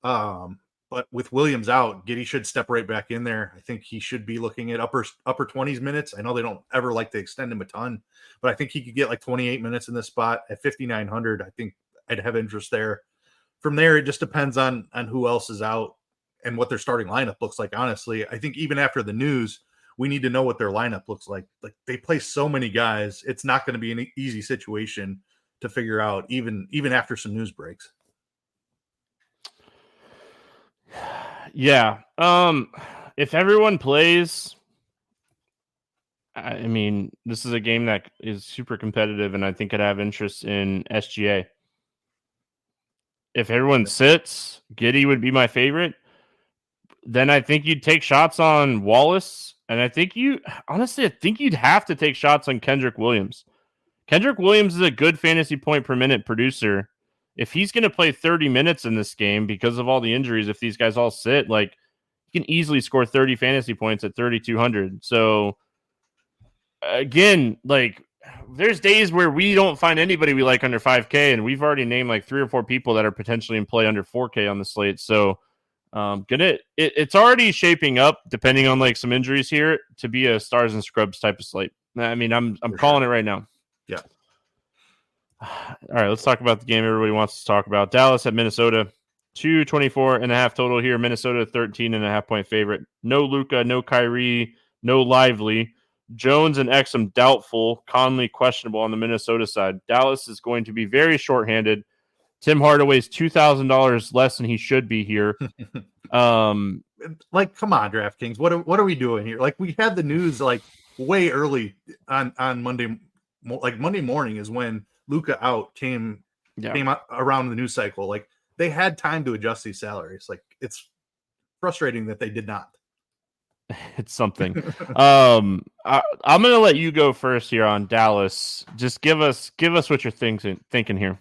But with Williams out, Giddey should step right back in there. I think he should be looking at upper 20s minutes. I know they don't ever like to extend him a ton, but I think he could get like 28 minutes in this spot at 5,900. I think I'd have interest there. From there, it just depends on who else is out and what their starting lineup looks like. Honestly, I think even after the news, we need to know what their lineup looks like. Like, they play so many guys, it's not going to be an easy situation to figure out, even after some news breaks. Yeah. If everyone plays, I mean, this is a game that is super competitive, and I think I'd have interest in SGA. If everyone sits, Giddey would be my favorite. Then I think you'd take shots on Wallace, and I think you'd have to take shots on Kendrick Williams. Kendrick Williams is a good fantasy point per minute producer. If he's going to play 30 minutes in this game because of all the injuries, if these guys all sit, like, you can easily score 30 fantasy points at 3,200. So, again, like, there's days where we don't find anybody we like under 5K, and we've already named like 3 or 4 people that are potentially in play under 4K on the slate. So, It's already shaping up, depending on like some injuries here, to be a stars and scrubs type of slate. I mean, I'm calling it right now. Yeah. All right, let's talk about the game everybody wants to talk about. Dallas at Minnesota. 224.5 total here. Minnesota 13.5 point favorite. No Luka, no Kyrie, no Lively. Jones and Exum doubtful. Conley questionable on the Minnesota side. Dallas is going to be very shorthanded. Tim Hardaway's $2,000 less than he should be here. Like, come on, DraftKings. What are we doing here? Like, we had the news like way early on Monday. Like Monday morning is when Luka out came out around the news cycle. Like, they had time to adjust these salaries. Like, it's frustrating that they did not. It's something. I'm going to let you go first here on Dallas. Just give us what you're thinking here.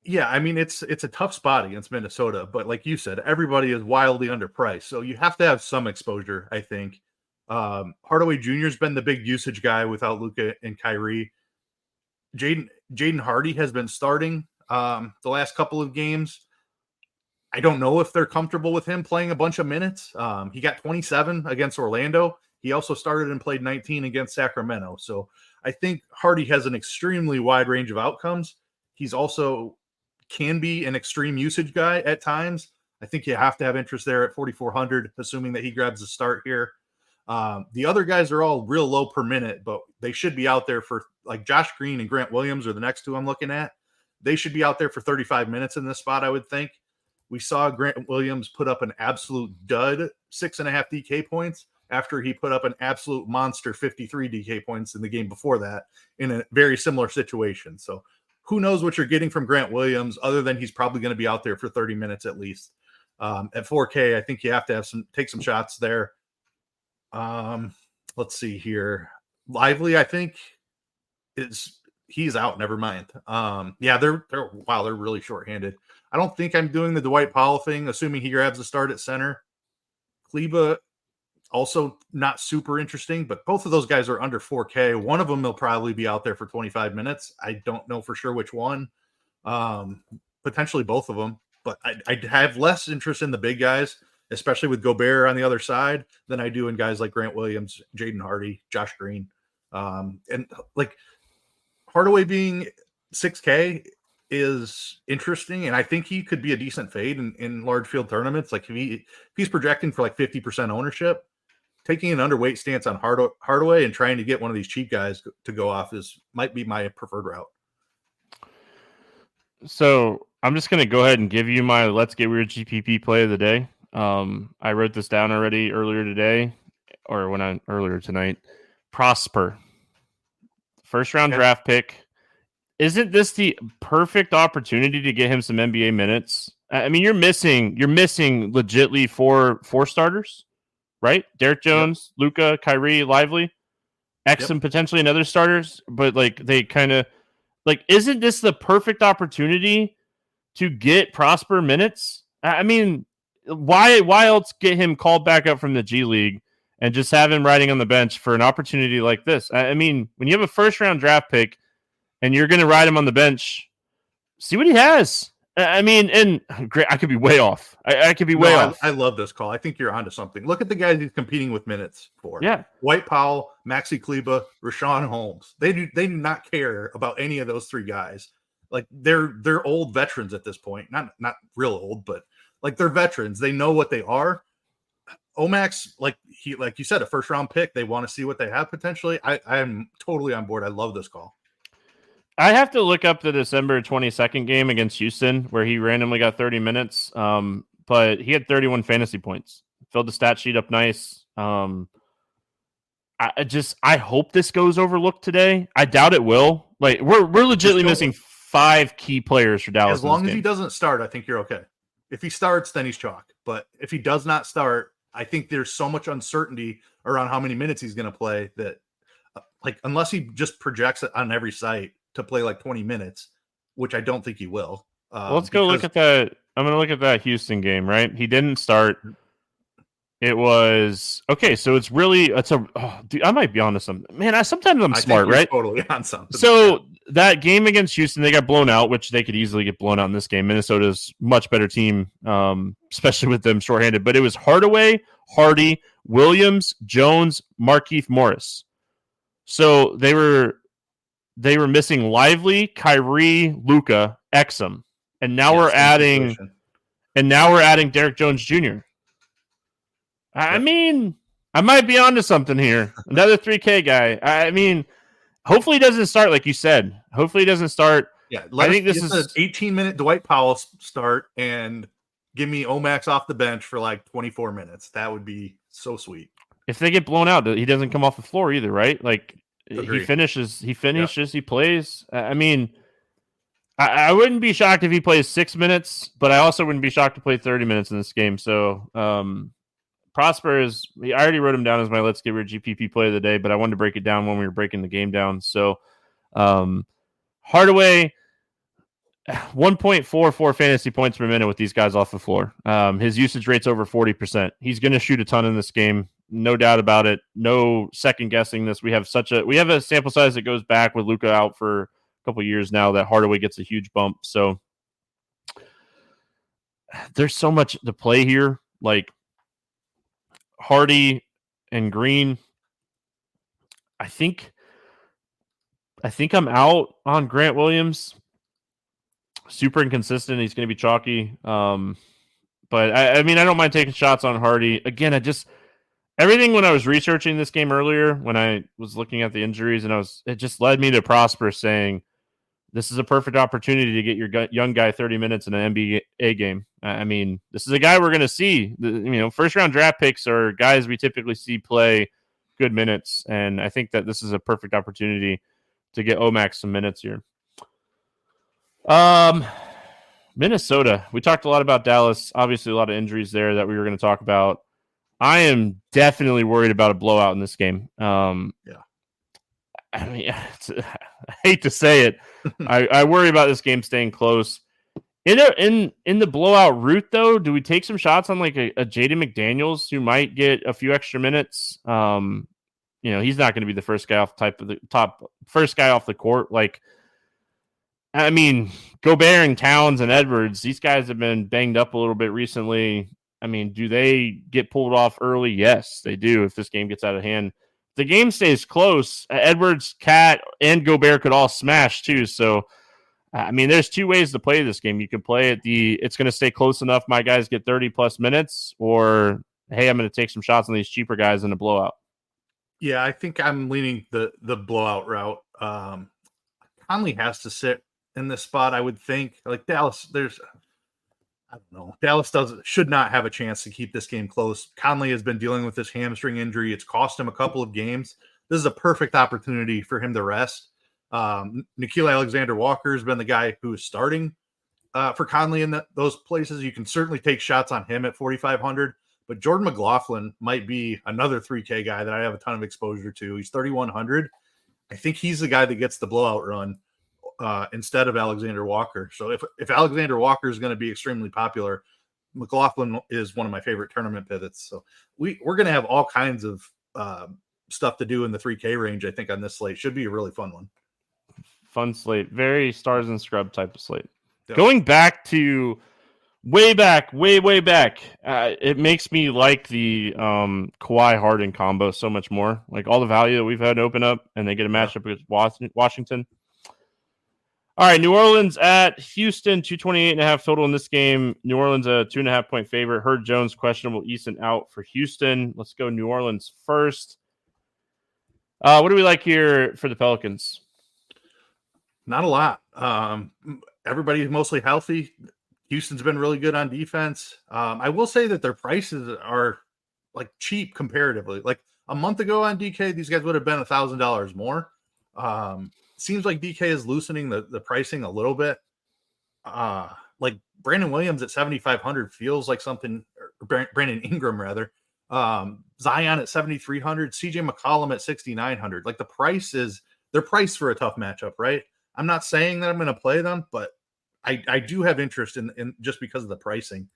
Yeah, I mean, it's a tough spot against Minnesota, but like you said, everybody is wildly underpriced. So you have to have some exposure, I think. Hardaway Jr. has been the big usage guy without Luka and Kyrie. Jaden Hardy has been starting the last couple of games. I don't know if they're comfortable with him playing a bunch of minutes. He got 27 against Orlando. He also started and played 19 against Sacramento. So I think Hardy has an extremely wide range of outcomes. He's also can be an extreme usage guy at times. I think you have to have interest there at 4,400, assuming that he grabs the start here. The other guys are all real low per minute, but they should be out there for, like, Josh Green and Grant Williams are the next two I'm looking at. They should be out there for 35 minutes in this spot, I would think. We saw Grant Williams put up an absolute dud, 6.5 DK points, after he put up an absolute monster 53 DK points in the game before that in a very similar situation. So who knows what you're getting from Grant Williams, other than he's probably going to be out there for 30 minutes at least. At 4K, I think you have to take some shots there. Let's see here. Lively, I think he's out. Never mind. Yeah, they're really shorthanded. I don't think I'm doing the Dwight Powell thing, assuming he grabs the start at center. Kleba, also not super interesting, but both of those guys are under 4K. One of them will probably be out there for 25 minutes. I don't know for sure which one. Potentially both of them, but I have less interest in the big guys, especially with Gobert on the other side, than I do in guys like Grant Williams, Jaden Hardy, Josh Green. And like Hardaway being 6K is interesting, and I think he could be a decent fade in large field tournaments. Like if he's projecting for like 50% ownership, taking an underweight stance on Hardaway and trying to get one of these cheap guys to go off might be my preferred route. So I'm just going to go ahead and give you my Let's Get Weird GPP play of the day. I wrote this down already earlier tonight. Prosper, first round draft pick. Isn't this the perfect opportunity to get him some NBA minutes? I mean, you're missing legitly four starters, right? Derek Jones, yep. Luka, Kyrie, Lively, Exum, potentially another starters, but like they kind of like, isn't this the perfect opportunity to get Prosper minutes? I mean, why else get him called back up from the G League and just have him riding on the bench for an opportunity like this? I mean, when you have a first round draft pick and you're going to ride him on the bench, see what he has. I mean, and great, I could be way off. I could be way off. I love this call. I think you're onto something. Look at the guys he's competing with minutes for. Yeah. Dwight Powell, Maxi Kleba, Rashawn Holmes. They do not care about any of those three guys. Like they're old veterans at this point. Not real old, but like they're veterans. They know what they are. Omax, like you said, a first round pick. They want to see what they have potentially. I'm totally on board. I love this call. I have to look up the December 22nd game against Houston where he randomly got 30 minutes, but he had 31 fantasy points. Filled the stat sheet up nice. I hope this goes overlooked today. I doubt it will. Like we're legitimately missing 5 key players for Dallas. As long as he doesn't start, I think you're okay. If he starts, then he's chalk. But if he does not start, I think there's so much uncertainty around how many minutes he's going to play that, like, unless he just projects it on every site to play like 20 minutes, which I don't think he will. Let's go look at that. I'm going to look at that Houston game, right? He didn't start. It was okay. So it's really dude, I might be onto something, man. Sometimes I'm smart, think you're right? totally on something. So that game against Houston, they got blown out, which they could easily get blown out in this game. Minnesota's much better team, especially with them shorthanded. But it was Hardaway, Hardy, Williams, Jones, Markieff Morris. So they were missing Lively, Kyrie, Luka, Exum, and now we're adding Derek Jones Jr. I mean, I might be onto something here. Another 3K guy. I mean, hopefully he doesn't start like you said. Hopefully he doesn't start. Yeah, I think this is an 18-minute Dwight Powell start and give me Omax off the bench for like 24 minutes. That would be so sweet. If they get blown out, he doesn't come off the floor either, right? Like Agreed. he finishes, he plays. I mean, I wouldn't be shocked if he plays 6 minutes, but I also wouldn't be shocked to play 30 minutes in this game. So Prosper I already wrote him down as my Let's Get Rid GPP play of the day, but I wanted to break it down when we were breaking the game down. So Hardaway, 1.44 fantasy points per minute with these guys off the floor. His usage rate's over 40%. He's going to shoot a ton in this game. No doubt about it. No second guessing this. We have a sample size that goes back with Luka out for a couple years now that Hardaway gets a huge bump. So there's so much to play here. Like Hardy and Green. I think I'm out on Grant Williams. Super inconsistent. He's going to be chalky. But I mean, I don't mind taking shots on Hardy. Again, everything when I was researching this game earlier, when I was looking at the injuries, and it just led me to Prosper saying, this is a perfect opportunity to get your young guy 30 minutes in an NBA game. I mean, this is a guy we're going to see. First round draft picks are guys we typically see play good minutes, and I think that this is a perfect opportunity to get Omax some minutes here. Minnesota. We talked a lot about Dallas. Obviously, a lot of injuries there that we were going to talk about. I am definitely worried about a blowout in this game. Yeah. I mean, I hate to say it. I worry about this game staying close. In the blowout route, though, do we take some shots on like a Jaden McDaniels who might get a few extra minutes? He's not going to be the first guy off the court. Like, I mean, Gobert and Towns and Edwards, these guys have been banged up a little bit recently. I mean, do they get pulled off early? Yes, they do if this game gets out of hand. The game stays close. Edwards, Cat, and Gobert could all smash too. So, I mean, there's two ways to play this game. You can play it it's going to stay close enough. My guys get 30 plus minutes, or hey, I'm going to take some shots on these cheaper guys in a blowout. Yeah, I think I'm leaning the blowout route. Conley has to sit in this spot. I would think like Dallas. I don't know. Dallas should not have a chance to keep this game close. Conley has been dealing with this hamstring injury. It's cost him a couple of games. This is a perfect opportunity for him to rest. Nickeil Alexander-Walker has been the guy who is starting for Conley in those places. You can certainly take shots on him at 4,500, but Jordan McLaughlin might be another 3K guy that I have a ton of exposure to. He's 3,100. I think he's the guy that gets the blowout run instead of Alexander Walker. So if Alexander Walker is going to be extremely popular, McLaughlin is one of my favorite tournament pivots. So we're going to have all kinds of stuff to do in the 3K range. I think on this slate should be a really fun one. Fun slate, very stars and scrub type of slate. Yep. Going back to way back, it makes me like the Kawhi Harden combo so much more. Like all the value that we've had open up, and they get a matchup against Washington. All right, New Orleans at Houston, 228.5 total in this game. New Orleans a 2.5 point favorite. Herb Jones questionable, Eason out for Houston. Let's go New Orleans first. What do we like here for the Pelicans? Not a lot. Everybody's mostly healthy. Houston's been really good on defense. I will say that their prices are like cheap comparatively. Like a month ago on DK, these guys would have been $1,000 more. Seems like DK is loosening the pricing a little bit. Like Brandon Williams at 7,500 feels like something, or Brandon Ingram rather. Zion at 7,300, CJ McCollum at 6,900. Like they're priced for a tough matchup, right? I'm not saying that I'm going to play them, but I do have interest in just because of the pricing,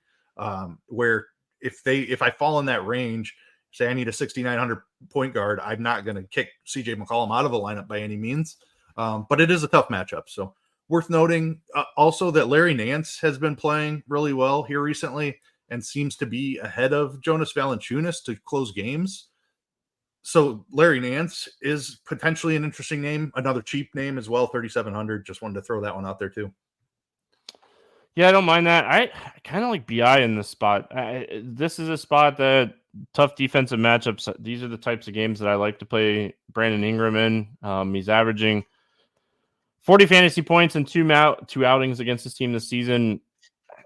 where if I fall in that range, say I need a 6,900 point guard, I'm not going to kick CJ McCollum out of the lineup by any means. But it is a tough matchup. So worth noting also that Larry Nance has been playing really well here recently and seems to be ahead of Jonas Valanciunas to close games. So Larry Nance is potentially an interesting name, another cheap name as well, 3,700. Just wanted to throw that one out there too. Yeah, I don't mind that. I kind of like BI in this spot. This is a spot that tough defensive matchups. These are the types of games that I like to play Brandon Ingram in. He's averaging 40 fantasy points in two outings against this team this season.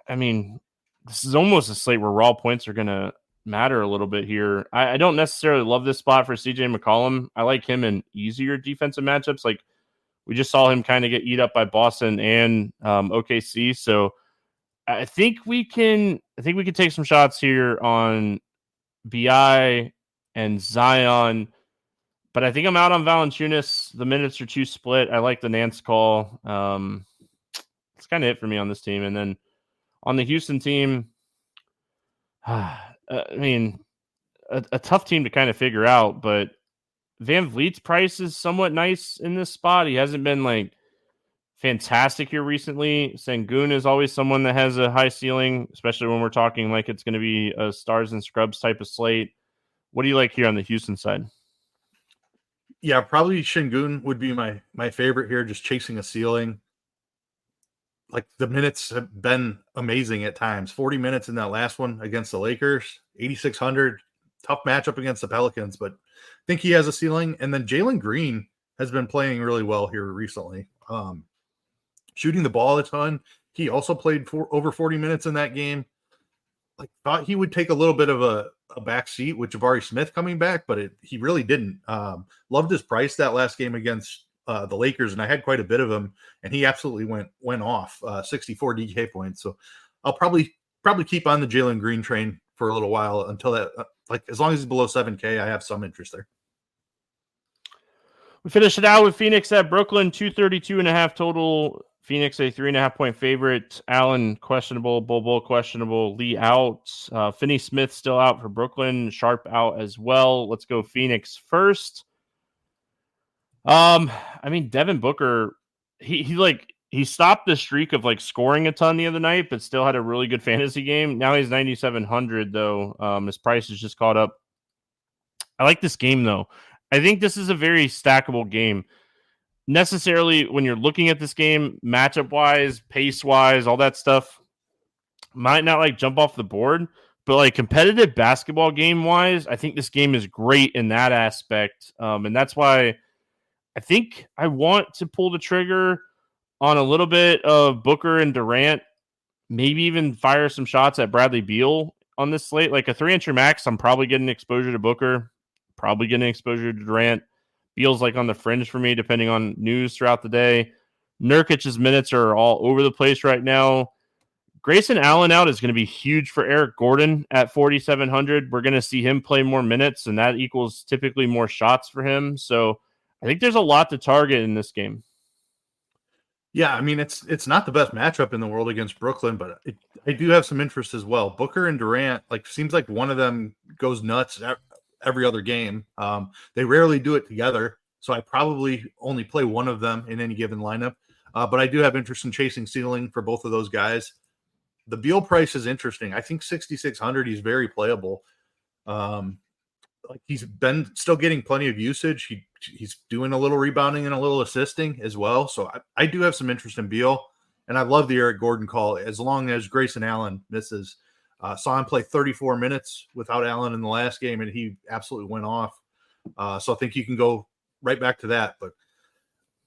I mean, this is almost a slate where raw points are going to matter a little bit here. I don't necessarily love this spot for CJ McCollum. I like him in easier defensive matchups. Like we just saw him kind of get eat up by Boston and OKC. So I think we can take some shots here on BI and Zion. But I think I'm out on Valanciunas. The minutes are too split. I like the Nance call. It's kind of it for me on this team. And then on the Houston team, I mean, a tough team to kind of figure out. But Van Vliet's price is somewhat nice in this spot. He hasn't been like fantastic here recently. Sengun is always someone that has a high ceiling, especially when we're talking like it's going to be a stars and scrubs type of slate. What do you like here on the Houston side? Yeah, probably Sengun would be my favorite here, just chasing a ceiling. Like the minutes have been amazing at times. 40 minutes in that last one against the Lakers, 8,600. Tough matchup against the Pelicans, but I think he has a ceiling. And then Jalen Green has been playing really well here recently. Shooting the ball a ton. He also played for over 40 minutes in that game. Like thought he would take a little bit of a back seat with Jabari Smith coming back, but he really didn't. Loved his price that last game against the Lakers, and I had quite a bit of him, and he absolutely went off 64 DK points. So I'll probably keep on the Jalen Green train for a little while until that, as long as he's below 7K, I have some interest there. We finish it out with Phoenix at Brooklyn, 232.5 total. Phoenix, a 3.5-point favorite. Allen, questionable. Bull, questionable. Lee out. Finney Smith still out for Brooklyn. Sharp out as well. Let's go Phoenix first. I mean, Devin Booker, he stopped the streak of scoring a ton the other night, but still had a really good fantasy game. Now he's 9,700 though. His price has just caught up. I like this game though. I think this is a very stackable game. Necessarily, when you're looking at this game, matchup-wise, pace-wise, all that stuff, might not jump off the board, but competitive basketball game-wise, I think this game is great in that aspect. And that's why I think I want to pull the trigger on a little bit of Booker and Durant, maybe even fire some shots at Bradley Beal on this slate. Like a 3-entry max, I'm probably getting exposure to Booker, probably getting exposure to Durant. Beal's on the fringe for me, depending on news throughout the day. Nurkic's minutes are all over the place right now. Grayson Allen out is going to be huge for Eric Gordon at 4,700. We're going to see him play more minutes, and that equals typically more shots for him. So I think there's a lot to target in this game. Yeah, I mean, it's not the best matchup in the world against Brooklyn, but I do have some interest as well. Booker and Durant, seems like one of them goes nuts every other game. They rarely do it together, so I probably only play one of them in any given lineup. But I do have interest in chasing ceiling for both of those guys. The Beal price is interesting. I think 6,600, he's very playable. He's been still getting plenty of usage. He's doing a little rebounding and a little assisting as well. So I do have some interest in Beal, and I love the Eric Gordon call as long as Grayson Allen misses. Saw him play 34 minutes without Allen in the last game, and he absolutely went off. So I think you can go right back to that. But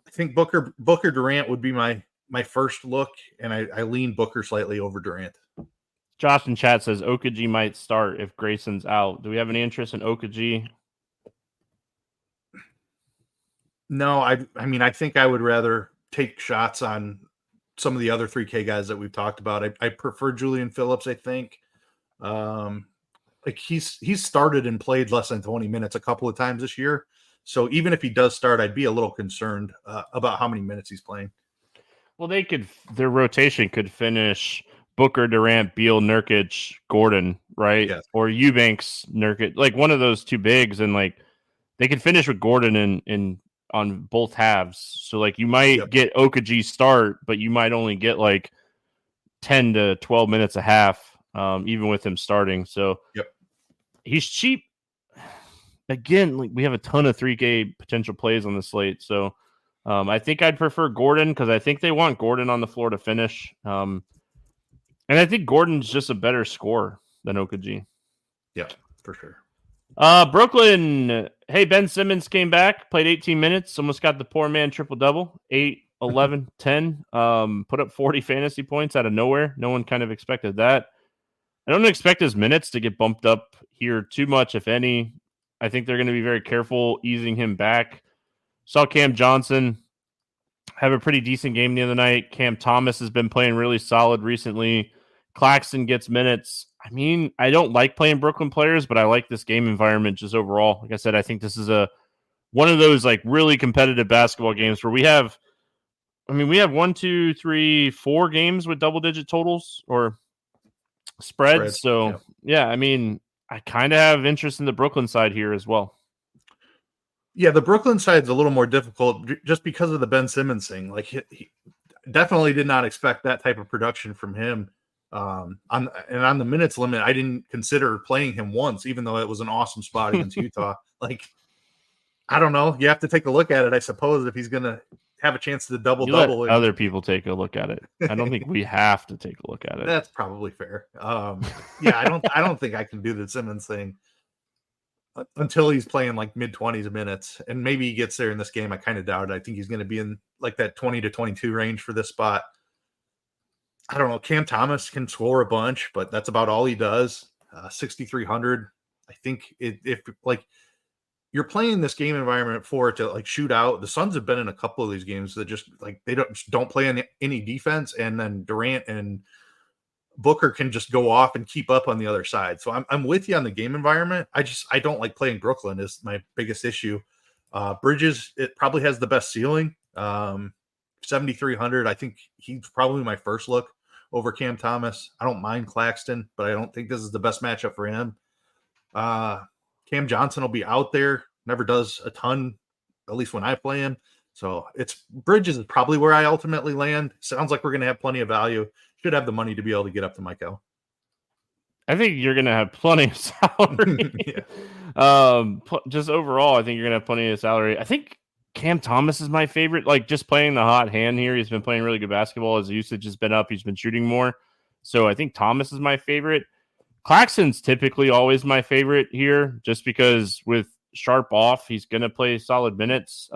I think Booker Durant would be my first look, and I lean Booker slightly over Durant. Josh in chat says Okaji might start if Grayson's out. Do we have any interest in Okaji? No, I mean, I think I would rather take shots on some of the other 3K guys that we've talked about. I prefer Julian Phillips, I think. He's started and played less than 20 minutes a couple of times this year. So even if he does start, I'd be a little concerned about how many minutes he's playing. Well, their rotation could finish Booker, Durant, Beal, Nurkic, Gordon, right? Yes. Or Eubanks, Nurkic, like one of those two bigs, and like they can finish with Gordon in on both halves. So like you might get Okaji start, but you might only get like 10 to 12 minutes a half, even with him starting. So he's cheap. Again, like we have a ton of 3K potential plays on the slate. So I think I'd prefer Gordon because I think they want Gordon on the floor to finish. And I think Gordon's just a better scorer than Okaji. Yeah, for sure. Brooklyn. Hey, Ben Simmons came back, played 18 minutes, almost got the poor man triple-double, 8, 11, 10. Put up 40 fantasy points out of nowhere. No one kind of expected that. I don't expect his minutes to get bumped up here too much, if any. I think they're going to be very careful easing him back. Saw Cam Johnson have a pretty decent game the other night. Cam Thomas has been playing really solid recently. Claxton gets minutes. I mean, I don't like playing Brooklyn players, but I like this game environment just overall. Like I said, I think this is one of those like really competitive basketball games where we have 1, 2, 3, 4 games with double-digit totals or spreads. So, yeah, I mean, I kind of have interest in the Brooklyn side here as well. Yeah, the Brooklyn side is a little more difficult just because of the Ben Simmons thing. Like he definitely did not expect that type of production from him. On the minutes limit, I didn't consider playing him once, even though it was an awesome spot against Utah. Like, I don't know. You have to take a look at it, I suppose, if he's going to have a chance to double-double. Other people take a look at it. I don't think we have to take a look at it. That's probably fair. Yeah, I don't think I can do the Simmons thing until he's playing like mid-20s minutes, and maybe he gets there in this game. I kind of doubt it. I think he's going to be in like that 20 to 22 range for this spot. I don't know. Cam Thomas can score a bunch, but that's about all he does. 6,300. I think if like you're playing this game environment for it to like shoot out, the Suns have been in a couple of these games that just like they don't play any defense, and then Durant and Booker can just go off and keep up on the other side. So I'm with you on the game environment. I don't like playing Brooklyn is my biggest issue. Bridges, it probably has the best ceiling. 7,300. I think he's probably my first look over Cam Thomas. I don't mind Claxton, but I don't think this is the best matchup for him. Cam Johnson will be out there. Never does a ton, at least when I play him. So it's Bridges is probably where I ultimately land. Sounds like we're going to have plenty of value. Should have the money to be able to get up to Michael. I think you're going to have plenty of salary. Just overall, I think you're going to have plenty of salary. I think Cam Thomas is my favorite. Like just playing the hot hand here. He's been playing really good basketball. His usage has been up. He's been shooting more. So I think Thomas is my favorite. Claxton's typically always my favorite here just because with Sharp off, he's going to play solid minutes.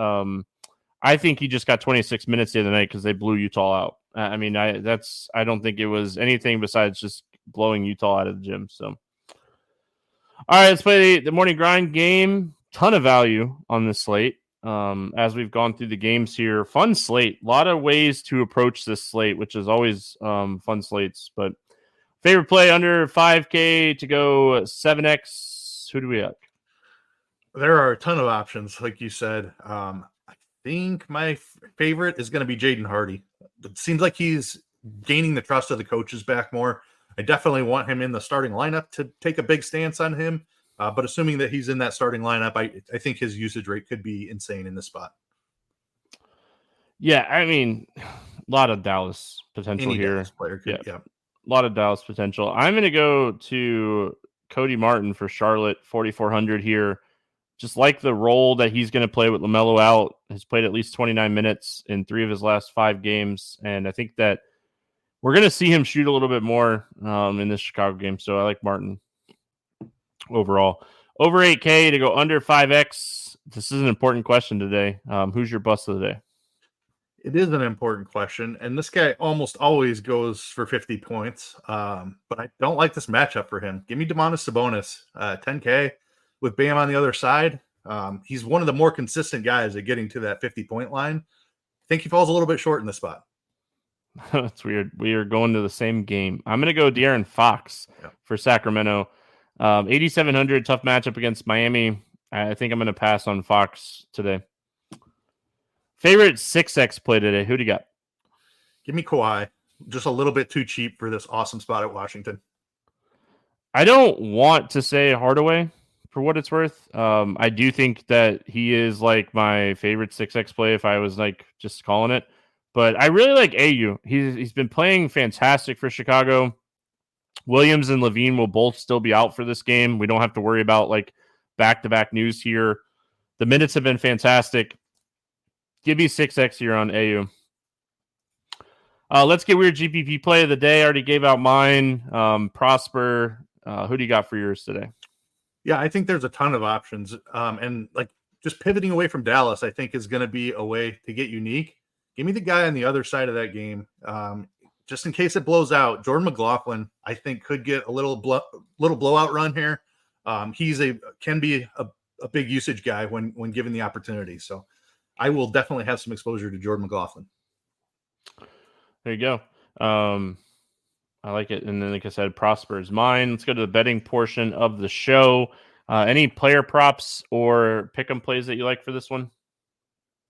I think he just got 26 minutes the other night because they blew Utah out. I mean, I don't think it was anything besides just blowing Utah out of the gym. So, all right, let's play the morning grind game. Ton of value on this slate. As we've gone through the games here, fun slate. A lot of ways to approach this slate, which is always fun slates. But favorite play under 5K to go 7X. Who do we have? There are a ton of options, like you said. I think my favorite is going to be Jaden Hardy. It seems like he's gaining the trust of the coaches back more. I definitely want him in the starting lineup to take a big stance on him. But assuming that he's in that starting lineup, I think his usage rate could be insane in this spot. Yeah, I mean, a lot of Dallas potential Any here. Dallas player could, yeah. A lot of Dallas potential. I'm going to go to Cody Martin for Charlotte, 4,400 here. Just like the role that he's going to play with LaMelo out, has played at least 29 minutes in 3 of his last 5 games. And I think that we're going to see him shoot a little bit more in this Chicago game. So I like Martin overall. Over 8K to go under 5X. This is an important question today. Who's your bust of the day? It is an important question. And this guy almost always goes for 50 points. But I don't like this matchup for him. Give me Domantas Sabonis, 10K. With Bam on the other side, he's one of the more consistent guys at getting to that 50-point line. I think he falls a little bit short in this spot. That's weird. We are going to the same game. I'm going to go De'Aaron Fox for Sacramento. 8,700, tough matchup against Miami. I think I'm going to pass on Fox today. Favorite 6X play today? Who do you got? Give me Kawhi. just a little bit too cheap for this awesome spot at Washington. I don't want to say Hardaway for what it's worth. I do think that he is like my favorite 6x play if I was like just calling it. But I really like AU. He's been playing fantastic for Chicago. Williams and Levine will both still be out for this game. We don't have to worry about like back-to-back news here. The minutes have been fantastic. Give me 6x here on AU. Let's get weird GPP play of the day. I already gave out mine. Prosper. Who do you got for yours today? Yeah, I think there's a ton of options. And like just pivoting away from Dallas, I think is going to be a way to get unique. Give me the guy on the other side of that game. Just in case it blows out, Jordan McLaughlin, I think could get a little blowout run here. Can be a big usage guy when given the opportunity. So I will definitely have some exposure to Jordan McLaughlin. There you go. I like it. And then, like I said, Prosper is mine. Let's go to the betting portion of the show. Any player props or pick 'em plays that you like for this one?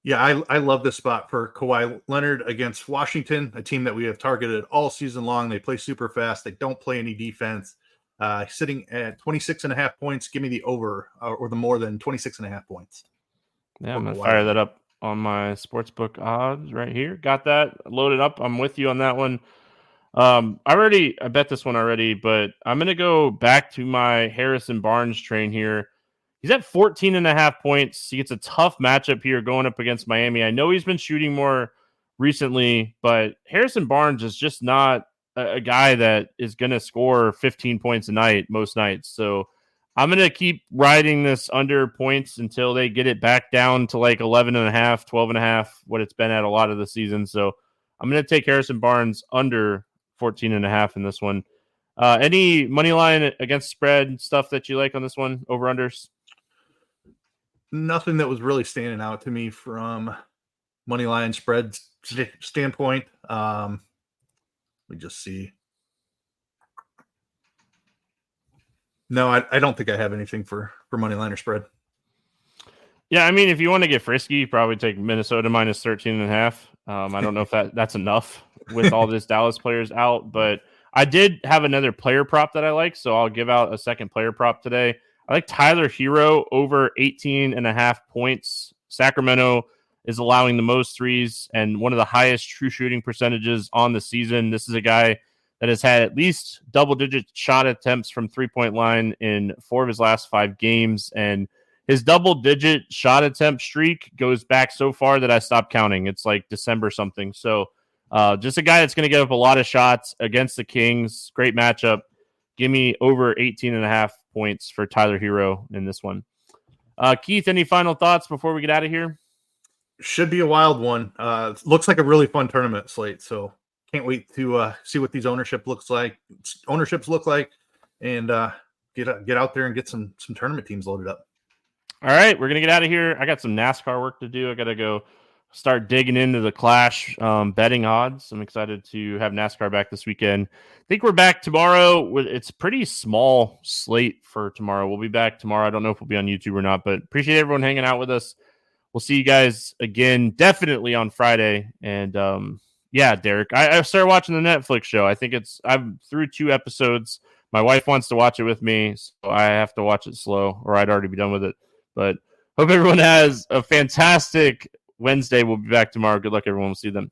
Yeah, I love this spot for Kawhi Leonard against Washington, a team that we have targeted all season long. They play super fast. They don't play any defense. Sitting at 26.5 points. Give me the over or the more than 26.5 points. Yeah, I'm going to fire that up on my sportsbook odds right here. Got that loaded up. I'm with you on that one. I bet this one already, but I'm going to go back to my Harrison Barnes train here. He's at 14.5 points. He gets a tough matchup here going up against Miami. I know he's been shooting more recently, but Harrison Barnes is just not a guy that is going to score 15 points a night most nights. So I'm going to keep riding this under points until they get it back down to like 11.5, 12.5, what it's been at a lot of the season. So I'm going to take Harrison Barnes under 14.5 in this one. Any money line against spread stuff that you like on this one? Over unders? Nothing that was really standing out to me from money line spread standpoint. Let me just see. No, I don't think I have anything for money line or spread. Yeah, I mean, if you want to get frisky, you probably take Minnesota minus 13.5. I don't know if that's enough with all this Dallas players out, but I did have another player prop that I like, so I'll give out a second player prop today. I like Tyler Hero over 18.5 points. Sacramento is allowing the most threes and one of the highest true shooting percentages on the season. This is a guy that has had at least double-digit shot attempts from three-point line in 4 of his last 5 games, and his double-digit shot attempt streak goes back so far that I stopped counting. It's like December something. So just a guy that's going to give up a lot of shots against the Kings. Great matchup. Give me over 18.5 points for Tyler Hero in this one. Keith, any final thoughts before we get out of here? Should be a wild one. Looks like a really fun tournament slate. So can't wait to see what these ownerships look like, and get out there and get some tournament teams loaded up. All right, we're gonna get out of here. I got some NASCAR work to do. I got to go start digging into the Clash betting odds. I'm excited to have NASCAR back this weekend. I think we're back tomorrow. It's a pretty small slate for tomorrow. We'll be back tomorrow. I don't know if we'll be on YouTube or not, but appreciate everyone hanging out with us. We'll see you guys again, definitely on Friday. And yeah, Derek, I started watching the Netflix show. I think I'm through 2 episodes. My wife wants to watch it with me, so I have to watch it slow, or I'd already be done with it. But hope everyone has a fantastic Wednesday. We'll be back tomorrow. Good luck, everyone. We'll see you then.